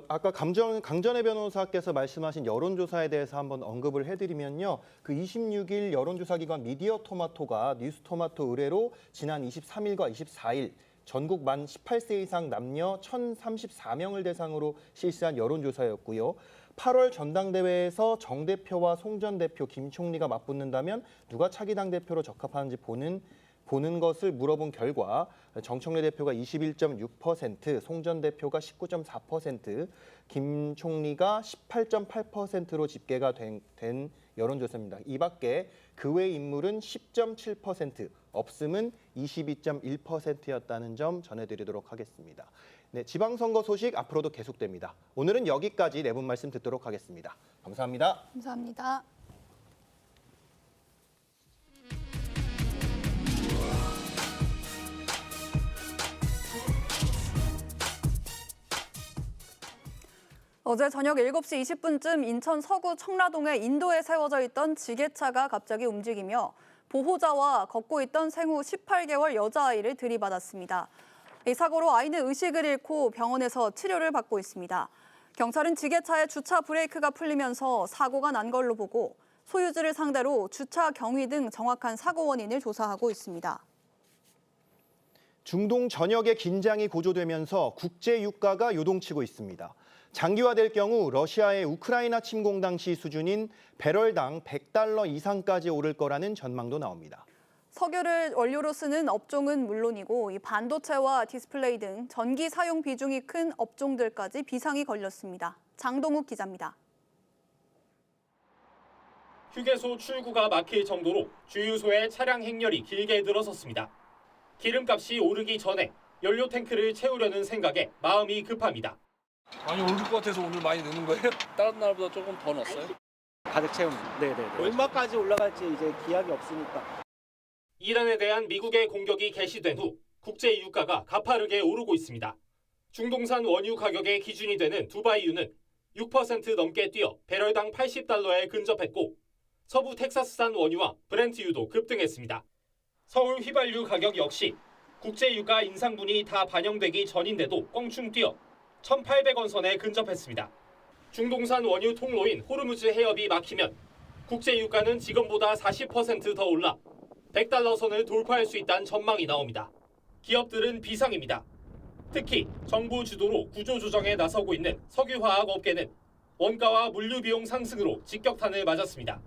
아까 강전의 변호사께서 말씀하신 여론조사에 대해서 한번 언급을 해드리면요. 그 26일 여론조사기관 미디어토마토가 뉴스토마토 의뢰로 지난 23일과 24일 전국 만 18세 이상 남녀 1,034명을 대상으로 실시한 여론조사였고요. 8월 전당대회에서 정 대표와 송 전 대표, 김 총리가 맞붙는다면 누가 차기 당대표로 적합한지 보는 것을 물어본 결과 정청래 대표가 21.6%, 송 전 대표가 19.4%, 김 총리가 18.8%로 집계가 된 여론조사입니다. 이 밖에 그 외 인물은 10.7%, 없음은 22.1%였다는 점 전해드리도록 하겠습니다. 네, 지방선거 소식 앞으로도 계속됩니다. 오늘은 여기까지 네 분 말씀 듣도록 하겠습니다. 감사합니다. 감사합니다. 어제 저녁 7시 20분쯤 인천 서구 청라동의 인도에 세워져 있던 지게차가 갑자기 움직이며 보호자와 걷고 있던 생후 18개월 여자아이를 들이받았습니다. 이 사고로 아이는 의식을 잃고 병원에서 치료를 받고 있습니다. 경찰은 지게차의 주차 브레이크가 풀리면서 사고가 난 걸로 보고 소유주를 상대로 주차 경위 등 정확한 사고 원인을 조사하고 있습니다. 중동 전역의 긴장이 고조되면서 국제 유가가 요동치고 있습니다. 장기화될 경우 러시아의 우크라이나 침공 당시 수준인 배럴당 $100 이상까지 오를 거라는 전망도 나옵니다. 석유를 원료로 쓰는 업종은 물론이고 이 반도체와 디스플레이 등 전기 사용 비중이 큰 업종들까지 비상이 걸렸습니다. 장동욱 기자입니다. 휴게소 출구가 막힐 정도로 주유소에 차량 행렬이 길게 늘어섰습니다. 기름값이 오르기 전에 연료 탱크를 채우려는 생각에 마음이 급합니다. 많이 오를 것 같아서 오늘 많이 넣는 거예요? 다른 날보다 조금 더 넣었어요? 가득 채우는. 네네. 얼마까지 올라갈지 이제 기약이 없으니까. 이란에 대한 미국의 공격이 개시된 후 국제 유가가 가파르게 오르고 있습니다. 중동산 원유 가격의 기준이 되는 두바이유는 6% 넘게 뛰어 배럴당 $80에 근접했고 서부 텍사스산 원유와 브렌트유도 급등했습니다. 서울 휘발유 가격 역시 국제 유가 인상분이 다 반영되기 전인데도 껑충 뛰어 1,800원 선에 근접했습니다. 중동산 원유 통로인 호르무즈 해협이 막히면 국제 유가는 지금보다 40% 더 올라 $100 선을 돌파할 수 있다는 전망이 나옵니다. 기업들은 비상입니다. 특히 정부 주도로 구조조정에 나서고 있는 석유화학 업계는 원가와 물류 비용 상승으로 직격탄을 맞았습니다.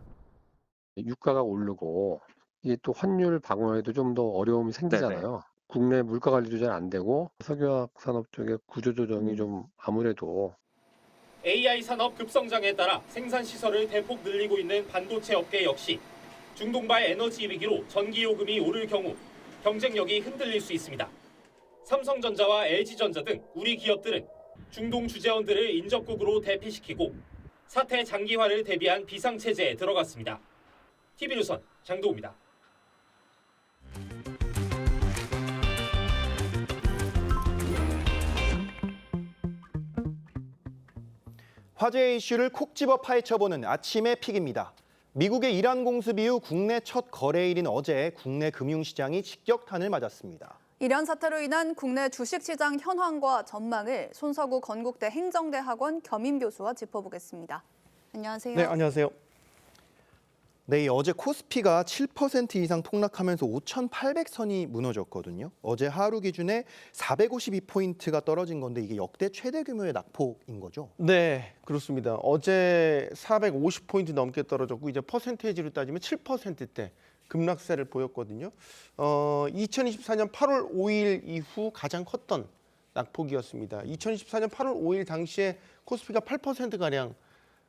유가가 오르고 이게 또 환율 방어에도 좀 더 어려움이 생기잖아요. 국내 물가 관리도 잘 안 되고 석유화학 산업 쪽의 구조조정이 좀 아무래도 AI 산업 급성장에 따라 생산 시설을 대폭 늘리고 있는 반도체 업계 역시 중동발 에너지 위기로 전기 요금이 오를 경우 경쟁력이 흔들릴 수 있습니다. 삼성전자와 LG전자 등 우리 기업들은 중동 주재원들을 인접국으로 대피시키고 사태 장기화를 대비한 비상체제에 들어갔습니다. TV조선 장도우입니다. 화제의 이슈를 콕 집어 파헤쳐보는 아침의 픽입니다. 미국의 이란 공습 이후 국내 첫 거래일인 어제 국내 금융시장이 직격탄을 맞았습니다. 이란 사태로 인한 국내 주식시장 현황과 전망을 손석우 건국대 행정대학원 겸임 교수와 짚어보겠습니다. 안녕하세요. 네, 안녕하세요. 네, 어제 코스피가 7% 이상 폭락하면서 5,800선이 무너졌거든요. 어제 하루 기준에 452포인트가 떨어진 건데 이게 역대 최대 규모의 낙폭인 거죠? 네, 그렇습니다. 어제 450포인트 넘게 떨어졌고 이제 퍼센테이지로 따지면 7%대 급락세를 보였거든요. 2024년 8월 5일 이후 가장 컸던 낙폭이었습니다. 2024년 8월 5일 당시에 코스피가 8%가량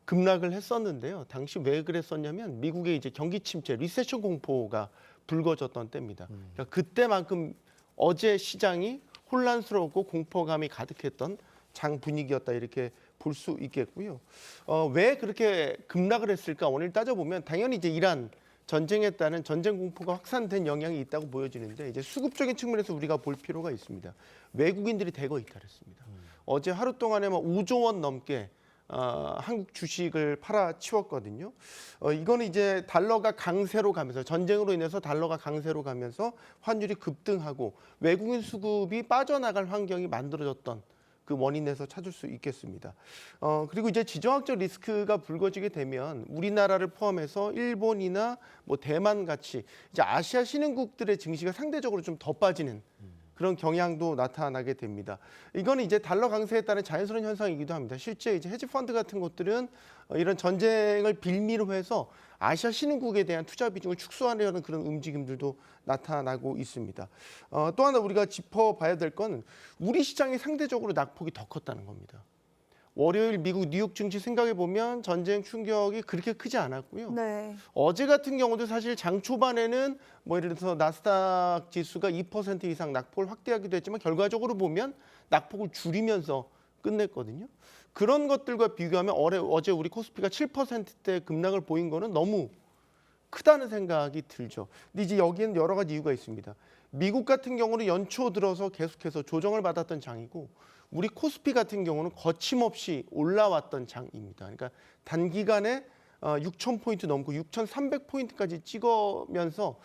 급락을 했었는데요. 당시 왜 그랬었냐면 미국의 이제 경기 침체, 리세션 공포가 불거졌던 때입니다. 그러니까 그때만큼 어제 시장이 혼란스럽고 공포감이 가득했던 장 분위기였다 이렇게 볼 수 있겠고요. 왜 그렇게 급락을 했을까? 오늘 따져보면 당연히 이제 이란 전쟁에 따른 전쟁 공포가 확산된 영향이 있다고 보여지는데 이제 수급적인 측면에서 우리가 볼 필요가 있습니다. 외국인들이 대거 이탈했습니다. 어제 하루 동안에만 5조 원 넘게 한국 주식을 팔아치웠거든요. 이거는 이제 달러가 강세로 가면서 전쟁으로 인해서 달러가 강세로 가면서 환율이 급등하고 외국인 수급이 빠져나갈 환경이 만들어졌던 그 원인에서 찾을 수 있겠습니다. 그리고 이제 지정학적 리스크가 불거지게 되면 우리나라를 포함해서 일본이나 뭐 대만 같이 이제 아시아 신흥국들의 증시가 상대적으로 좀 더 빠지는 그런 경향도 나타나게 됩니다. 이거는 이제 달러 강세에 따른 자연스러운 현상이기도 합니다. 실제 이제 헤지 펀드 같은 것들은 이런 전쟁을 빌미로 해서 아시아 신흥국에 대한 투자 비중을 축소하려는 그런 움직임들도 나타나고 있습니다. 또 하나 우리가 짚어봐야 될 건 우리 시장이 상대적으로 낙폭이 더 컸다는 겁니다. 월요일 미국 뉴욕 증시 생각해 보면 전쟁 충격이 그렇게 크지 않았고요. 네. 어제 같은 경우도 사실 장 초반에는 뭐 예를 들어서 나스닥 지수가 2% 이상 낙폭을 확대하기도 했지만 결과적으로 보면 낙폭을 줄이면서 끝냈거든요. 그런 것들과 비교하면 어제 우리 코스피가 7%대 급락을 보인 거는 너무 크다는 생각이 들죠. 근데 이제 여기에는 여러 가지 이유가 있습니다. 미국 같은 경우는 연초 들어서 계속해서 조정을 받았던 장이고 우리 코스피 같은 경우는 거침없이 올라왔던 장입니다. 그러니까 단기간에 6,000포인트 넘고 6,300포인트까지 찍으면서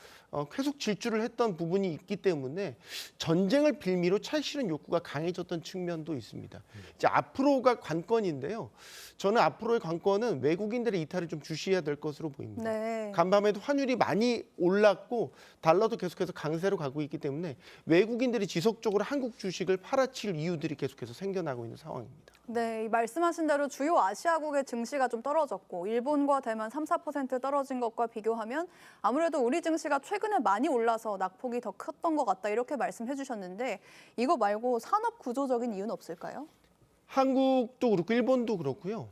계속 질주를 했던 부분이 있기 때문에 전쟁을 빌미로 차익 실현 욕구가 강해졌던 측면도 있습니다. 이제 앞으로가 관건인데요. 저는 앞으로의 관건은 외국인들의 이탈을 좀 주시해야 될 것으로 보입니다. 네. 간밤에도 환율이 많이 올랐고 달러도 계속해서 강세로 가고 있기 때문에 외국인들이 지속적으로 한국 주식을 팔아칠 이유들이 계속해서 생겨나고 있는 상황입니다. 네, 이 말씀하신 대로 주요 아시아국의 증시가 좀 떨어졌고 일본과 대만 3, 4% 떨어진 것과 비교하면 아무래도 우리 증시가 최근에 많이 올라서 낙폭이 더 컸던 것 같다 이렇게 말씀해 주셨는데 이거 말고 산업 구조적인 이유는 없을까요? 한국도 그렇고 일본도 그렇고요.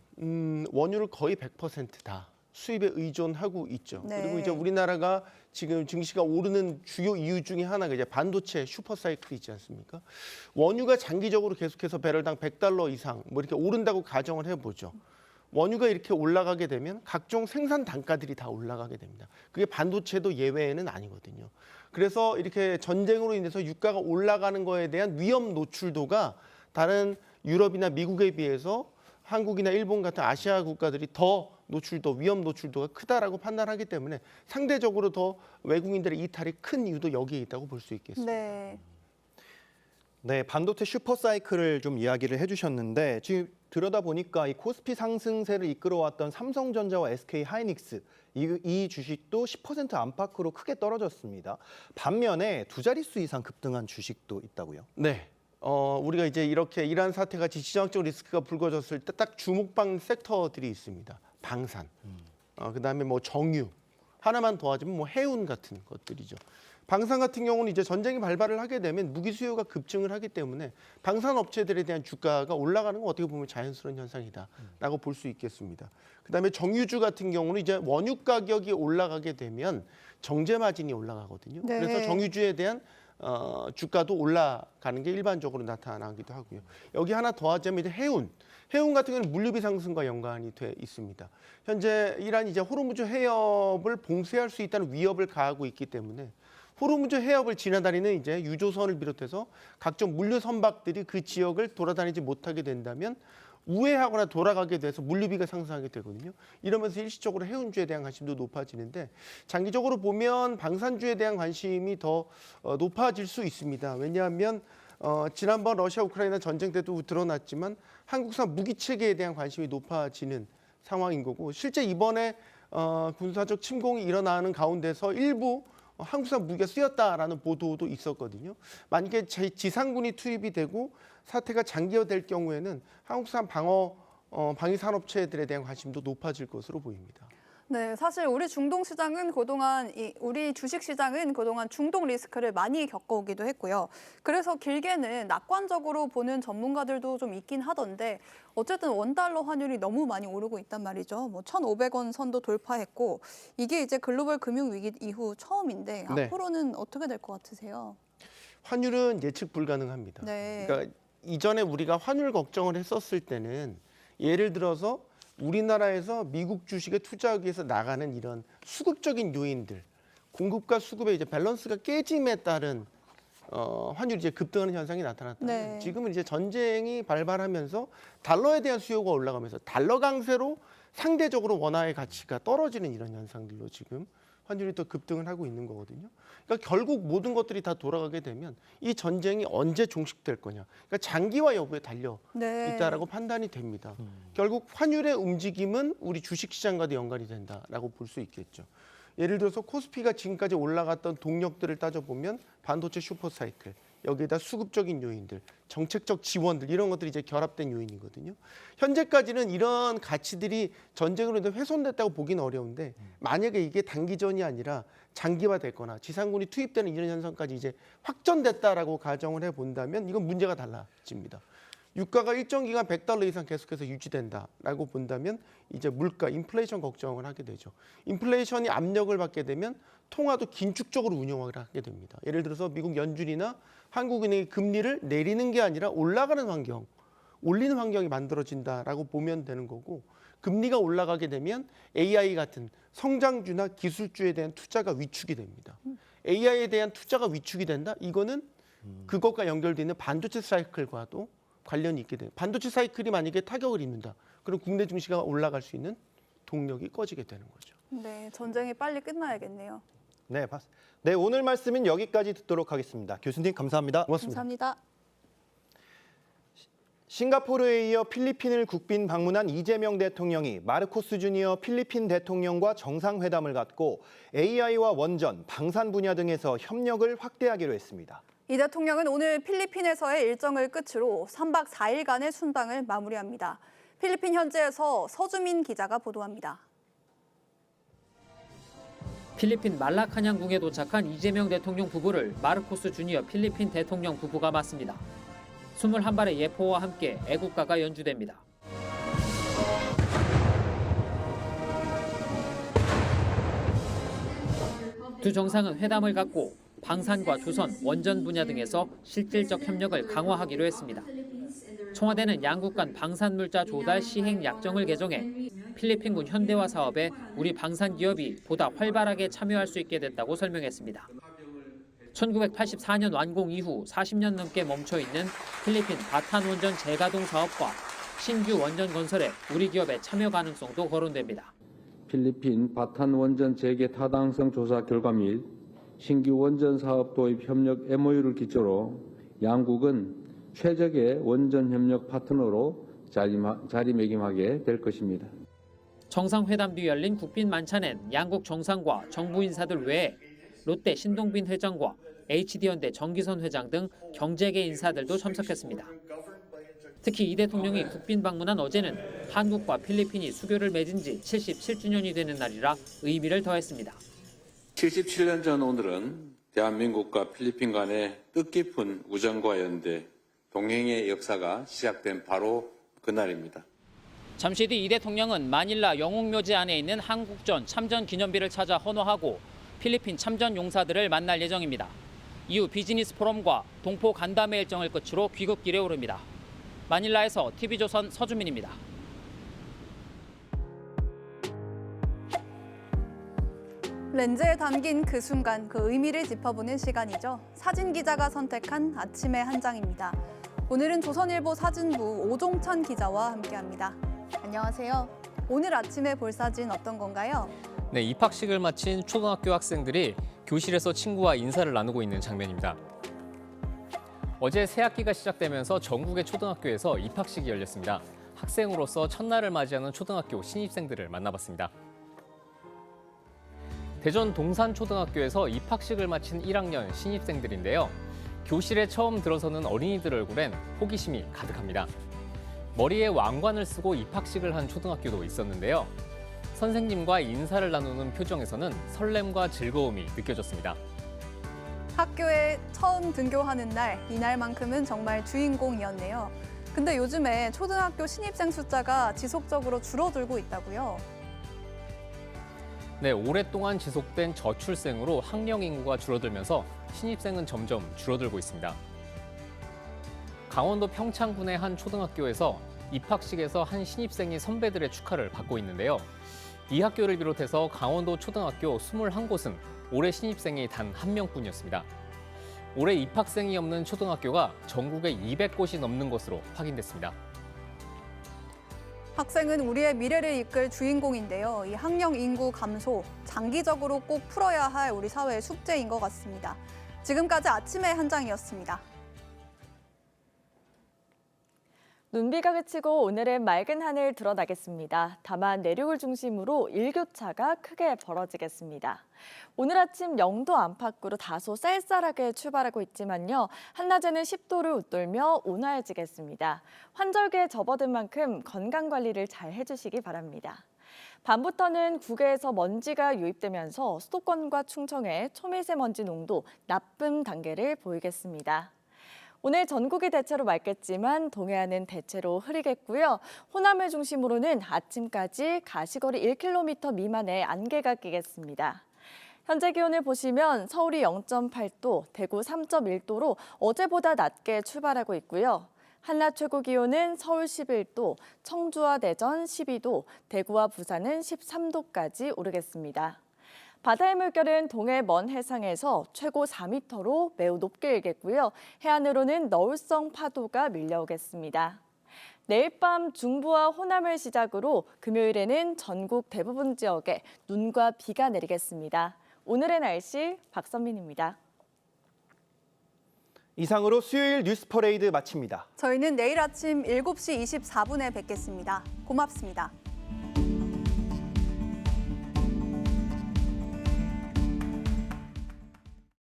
원유를 거의 100%다 수입에 의존하고 있죠. 네. 그리고 이제 우리나라가 지금 증시가 오르는 주요 이유 중에 하나가 이제 반도체 슈퍼사이클이 있지 않습니까? 원유가 장기적으로 계속해서 배럴당 $100 이상 뭐 이렇게 오른다고 가정을 해보죠. 원유가 이렇게 올라가게 되면 각종 생산 단가들이 다 올라가게 됩니다. 그게 반도체도 예외는 아니거든요. 그래서 이렇게 전쟁으로 인해서 유가가 올라가는 거에 대한 위험 노출도가 다른 유럽이나 미국에 비해서 한국이나 일본 같은 아시아 국가들이 더 위험 노출도가 크다라고 판단하기 때문에 상대적으로 더 외국인들의 이탈이 큰 이유도 여기에 있다고 볼 수 있겠습니다. 네. 네, 반도체 슈퍼사이클을 좀 이야기를 해주셨는데 지금 들여다보니까 이 코스피 상승세를 이끌어왔던 삼성전자와 SK하이닉스 이 주식도 10% 안팎으로 크게 떨어졌습니다. 반면에 두 자릿수 이상 급등한 주식도 있다고요? 네. 우리가 이제 이렇게 이란 사태 같이 지정학적 리스크가 불거졌을 때 딱 주목받는 섹터들이 있습니다. 방산, 그다음에 뭐 정유, 하나만 더 하자면 뭐 해운 같은 것들이죠. 방산 같은 경우는 이제 전쟁이 발발을 하게 되면 무기 수요가 급증을 하기 때문에 방산 업체들에 대한 주가가 올라가는 건 어떻게 보면 자연스러운 현상이다라고 볼 수 있겠습니다. 그다음에 정유주 같은 경우는 이제 원유 가격이 올라가게 되면 정제 마진이 올라가거든요. 네. 그래서 정유주에 대한 주가도 올라가는 게 일반적으로 나타나기도 하고요. 여기 하나 더 하자면 이제 해운 같은 경우는 물류비 상승과 연관이 돼 있습니다. 현재 이란이 이제 호르무즈 해협을 봉쇄할 수 있다는 위협을 가하고 있기 때문에 호르무즈 해협을 지나다니는 이제 유조선을 비롯해서 각종 물류 선박들이 그 지역을 돌아다니지 못하게 된다면 우회하거나 돌아가게 돼서 물류비가 상승하게 되거든요. 이러면서 일시적으로 해운주에 대한 관심도 높아지는데 장기적으로 보면 방산주에 대한 관심이 더 높아질 수 있습니다. 왜냐하면 지난번 러시아 우크라이나 전쟁 때도 드러났지만 한국산 무기 체계에 대한 관심이 높아지는 상황인 거고 실제 이번에 군사적 침공이 일어나는 가운데서 일부 한국산 무기가 쓰였다라는 보도도 있었거든요. 만약에 지상군이 투입이 되고 사태가 장기화될 경우에는 한국산 방위 산업체들에 대한 관심도 높아질 것으로 보입니다. 네, 사실 우리 중동 시장은 그동안 우리 주식 시장은 그동안 중동 리스크를 많이 겪어오기도 했고요. 그래서 길게는 낙관적으로 보는 전문가들도 좀 있긴 하던데 어쨌든 원달러 환율이 너무 많이 오르고 있단 말이죠. 뭐 1,500원 선도 돌파했고 이게 이제 글로벌 금융 위기 이후 처음인데 네. 앞으로는 어떻게 될 것 같으세요? 환율은 예측 불가능합니다. 네. 그러니까 이전에 우리가 환율 걱정을 했었을 때는 예를 들어서 우리나라에서 미국 주식에 투자하기 위해서 나가는 이런 수급적인 요인들, 공급과 수급의 이제 밸런스가 깨짐에 따른 환율이 이제 급등하는 현상이 나타났다. 네. 지금은 이제 전쟁이 발발하면서 달러에 대한 수요가 올라가면서 달러 강세로 상대적으로 원화의 가치가 떨어지는 이런 현상들로 지금 환율이 더 급등을 하고 있는 거거든요. 그러니까 결국 모든 것들이 다 돌아가게 되면 이 전쟁이 언제 종식될 거냐. 그러니까 장기화 여부에 달려 네. 있다라고 판단이 됩니다. 결국 환율의 움직임은 우리 주식시장과도 연관이 된다라고 볼 수 있겠죠. 예를 들어서 코스피가 지금까지 올라갔던 동력들을 따져보면 반도체 슈퍼사이클, 여기에다 수급적인 요인들, 정책적 지원들 이런 것들이 이제 결합된 요인이거든요. 현재까지는 이런 가치들이 전쟁으로 인해 훼손됐다고 보기는 어려운데 만약에 이게 단기전이 아니라 장기화됐거나 지상군이 투입되는 이런 현상까지 이제 확전됐다라고 가정을 해본다면 이건 문제가 달라집니다. 유가가 일정 기간 $100 이상 계속해서 유지된다라고 본다면 이제 물가, 인플레이션 걱정을 하게 되죠. 인플레이션이 압력을 받게 되면 통화도 긴축적으로 운용을 하게 됩니다. 예를 들어서 미국 연준이나 한국은행이 금리를 내리는 게 아니라 올라가는 환경, 올리는 환경이 만들어진다라고 보면 되는 거고, 금리가 올라가게 되면 AI 같은 성장주나 기술주에 대한 투자가 위축이 됩니다. AI에 대한 투자가 위축이 된다? 이거는 그것과 연결되어 있는 반도체 사이클과도 관련이 있게 돼요. 반도체 사이클이 만약에 타격을 입는다. 그럼 국내 증시가 올라갈 수 있는 동력이 꺼지게 되는 거죠. 네, 전쟁이 빨리 끝나야겠네요. 네, 오늘 말씀은 여기까지 듣도록 하겠습니다. 교수님 감사합니다. 고맙습니다. 감사합니다. 싱가포르에 이어 필리핀을 국빈 방문한 이재명 대통령이 마르코스 주니어 필리핀 대통령과 정상회담을 갖고 AI와 원전, 방산 분야 등에서 협력을 확대하기로 했습니다. 이 대통령은 오늘 필리핀에서의 일정을 끝으로 3박 4일간의 순방을 마무리합니다. 필리핀 현지에서 서주민 기자가 보도합니다. 필리핀 말라카냥궁에 도착한 이재명 대통령 부부를 마르코스 주니어 필리핀 대통령 부부가 맞습니다. 21발의 예포와 함께 애국가가 연주됩니다. 두 정상은 회담을 갖고 방산과 조선, 원전 분야 등에서 실질적 협력을 강화하기로 했습니다. 청와대는 양국 간 방산물자 조달 시행 약정을 개정해 필리핀군 현대화 사업에 우리 방산 기업이 보다 활발하게 참여할 수 있게 됐다고 설명했습니다. 1984년 완공 이후 40년 넘게 멈춰있는 필리핀 바탄 원전 재가동 사업과 신규 원전 건설에 우리 기업의 참여 가능성도 거론됩니다. 필리핀 바탄 원전 재개 타당성 조사 결과 및 신규 원전 사업 도입 협력 MOU를 기초로 양국은 최적의 원전 협력 파트너로 자리매김하게 될 것입니다. 정상회담 뒤 열린 국빈 만찬엔 양국 정상과 정부 인사들 외에 롯데 신동빈 회장과 HD현대 정기선 회장 등 경제계 인사들도 참석했습니다. 특히 이 대통령이 국빈 방문한 어제는 한국과 필리핀이 수교를 맺은 지 77주년이 되는 날이라 의미를 더했습니다. 77년 전 오늘은 대한민국과 필리핀 간의 뜻깊은 우정과 연대, 동행의 역사가 시작된 바로 그날입니다. 잠시 뒤 이 대통령은 마닐라 영웅묘지 안에 있는 한국전 참전 기념비를 찾아 헌화하고 필리핀 참전 용사들을 만날 예정입니다. 이후 비즈니스 포럼과 동포 간담회 일정을 끝으로 귀국길에 오릅니다. 마닐라에서 TV조선 서주민입니다. 렌즈에 담긴 그 순간, 그 의미를 짚어보는 시간이죠. 사진 기자가 선택한 아침의 한 장입니다. 오늘은 조선일보 사진부 오종찬 기자와 함께합니다. 안녕하세요. 오늘 아침에 볼 사진 어떤 건가요? 네, 입학식을 마친 초등학교 학생들이 교실에서 친구와 인사를 나누고 있는 장면입니다. 어제 새학기가 시작되면서 전국의 초등학교에서 입학식이 열렸습니다. 학생으로서 첫날을 맞이하는 초등학교 신입생들을 만나봤습니다. 대전 동산초등학교에서 입학식을 마친 1학년 신입생들인데요. 교실에 처음 들어서는 어린이들 얼굴엔 호기심이 가득합니다. 머리에 왕관을 쓰고 입학식을 한 초등학교도 있었는데요. 선생님과 인사를 나누는 표정에서는 설렘과 즐거움이 느껴졌습니다. 학교에 처음 등교하는 날, 이날만큼은 정말 주인공이었네요. 근데 요즘에 초등학교 신입생 숫자가 지속적으로 줄어들고 있다고요? 네, 오랫동안 지속된 저출생으로 학령 인구가 줄어들면서 신입생은 점점 줄어들고 있습니다. 강원도 평창군의 한 초등학교에서 입학식에서 한 신입생이 선배들의 축하를 받고 있는데요. 이 학교를 비롯해서 강원도 초등학교 21곳은 올해 신입생이 단 1명뿐이었습니다. 올해 입학생이 없는 초등학교가 전국에 200곳이 넘는 것으로 확인됐습니다. 학생은 우리의 미래를 이끌 주인공인데요. 이 학령 인구 감소, 장기적으로 꼭 풀어야 할 우리 사회의 숙제인 것 같습니다. 지금까지 아침의 한 장이었습니다. 눈비가 그치고 오늘은 맑은 하늘 드러나겠습니다. 다만 내륙을 중심으로 일교차가 크게 벌어지겠습니다. 오늘 아침 0도 안팎으로 다소 쌀쌀하게 출발하고 있지만요. 한낮에는 10도를 웃돌며 온화해지겠습니다. 환절기에 접어든 만큼 건강관리를 잘 해주시기 바랍니다. 밤부터는 국외에서 먼지가 유입되면서 수도권과 충청의 초미세먼지 농도 나쁨 단계를 보이겠습니다. 오늘 전국이 대체로 맑겠지만 동해안은 대체로 흐리겠고요. 호남을 중심으로는 아침까지 가시거리 1km 미만의 안개가 끼겠습니다. 현재 기온을 보시면 서울이 0.8도, 대구 3.1도로 어제보다 낮게 출발하고 있고요. 한낮 최고 기온은 서울 11도, 청주와 대전 12도, 대구와 부산은 13도까지 오르겠습니다. 바다의 물결은 동해 먼 해상에서 최고 4m로 매우 높게 일겠고요. 해안으로는 너울성 파도가 밀려오겠습니다. 내일 밤 중부와 호남을 시작으로 금요일에는 전국 대부분 지역에 눈과 비가 내리겠습니다. 오늘의 날씨 박선민입니다. 이상으로 수요일 뉴스 퍼레이드 마칩니다. 저희는 내일 아침 7시 24분에 뵙겠습니다. 고맙습니다.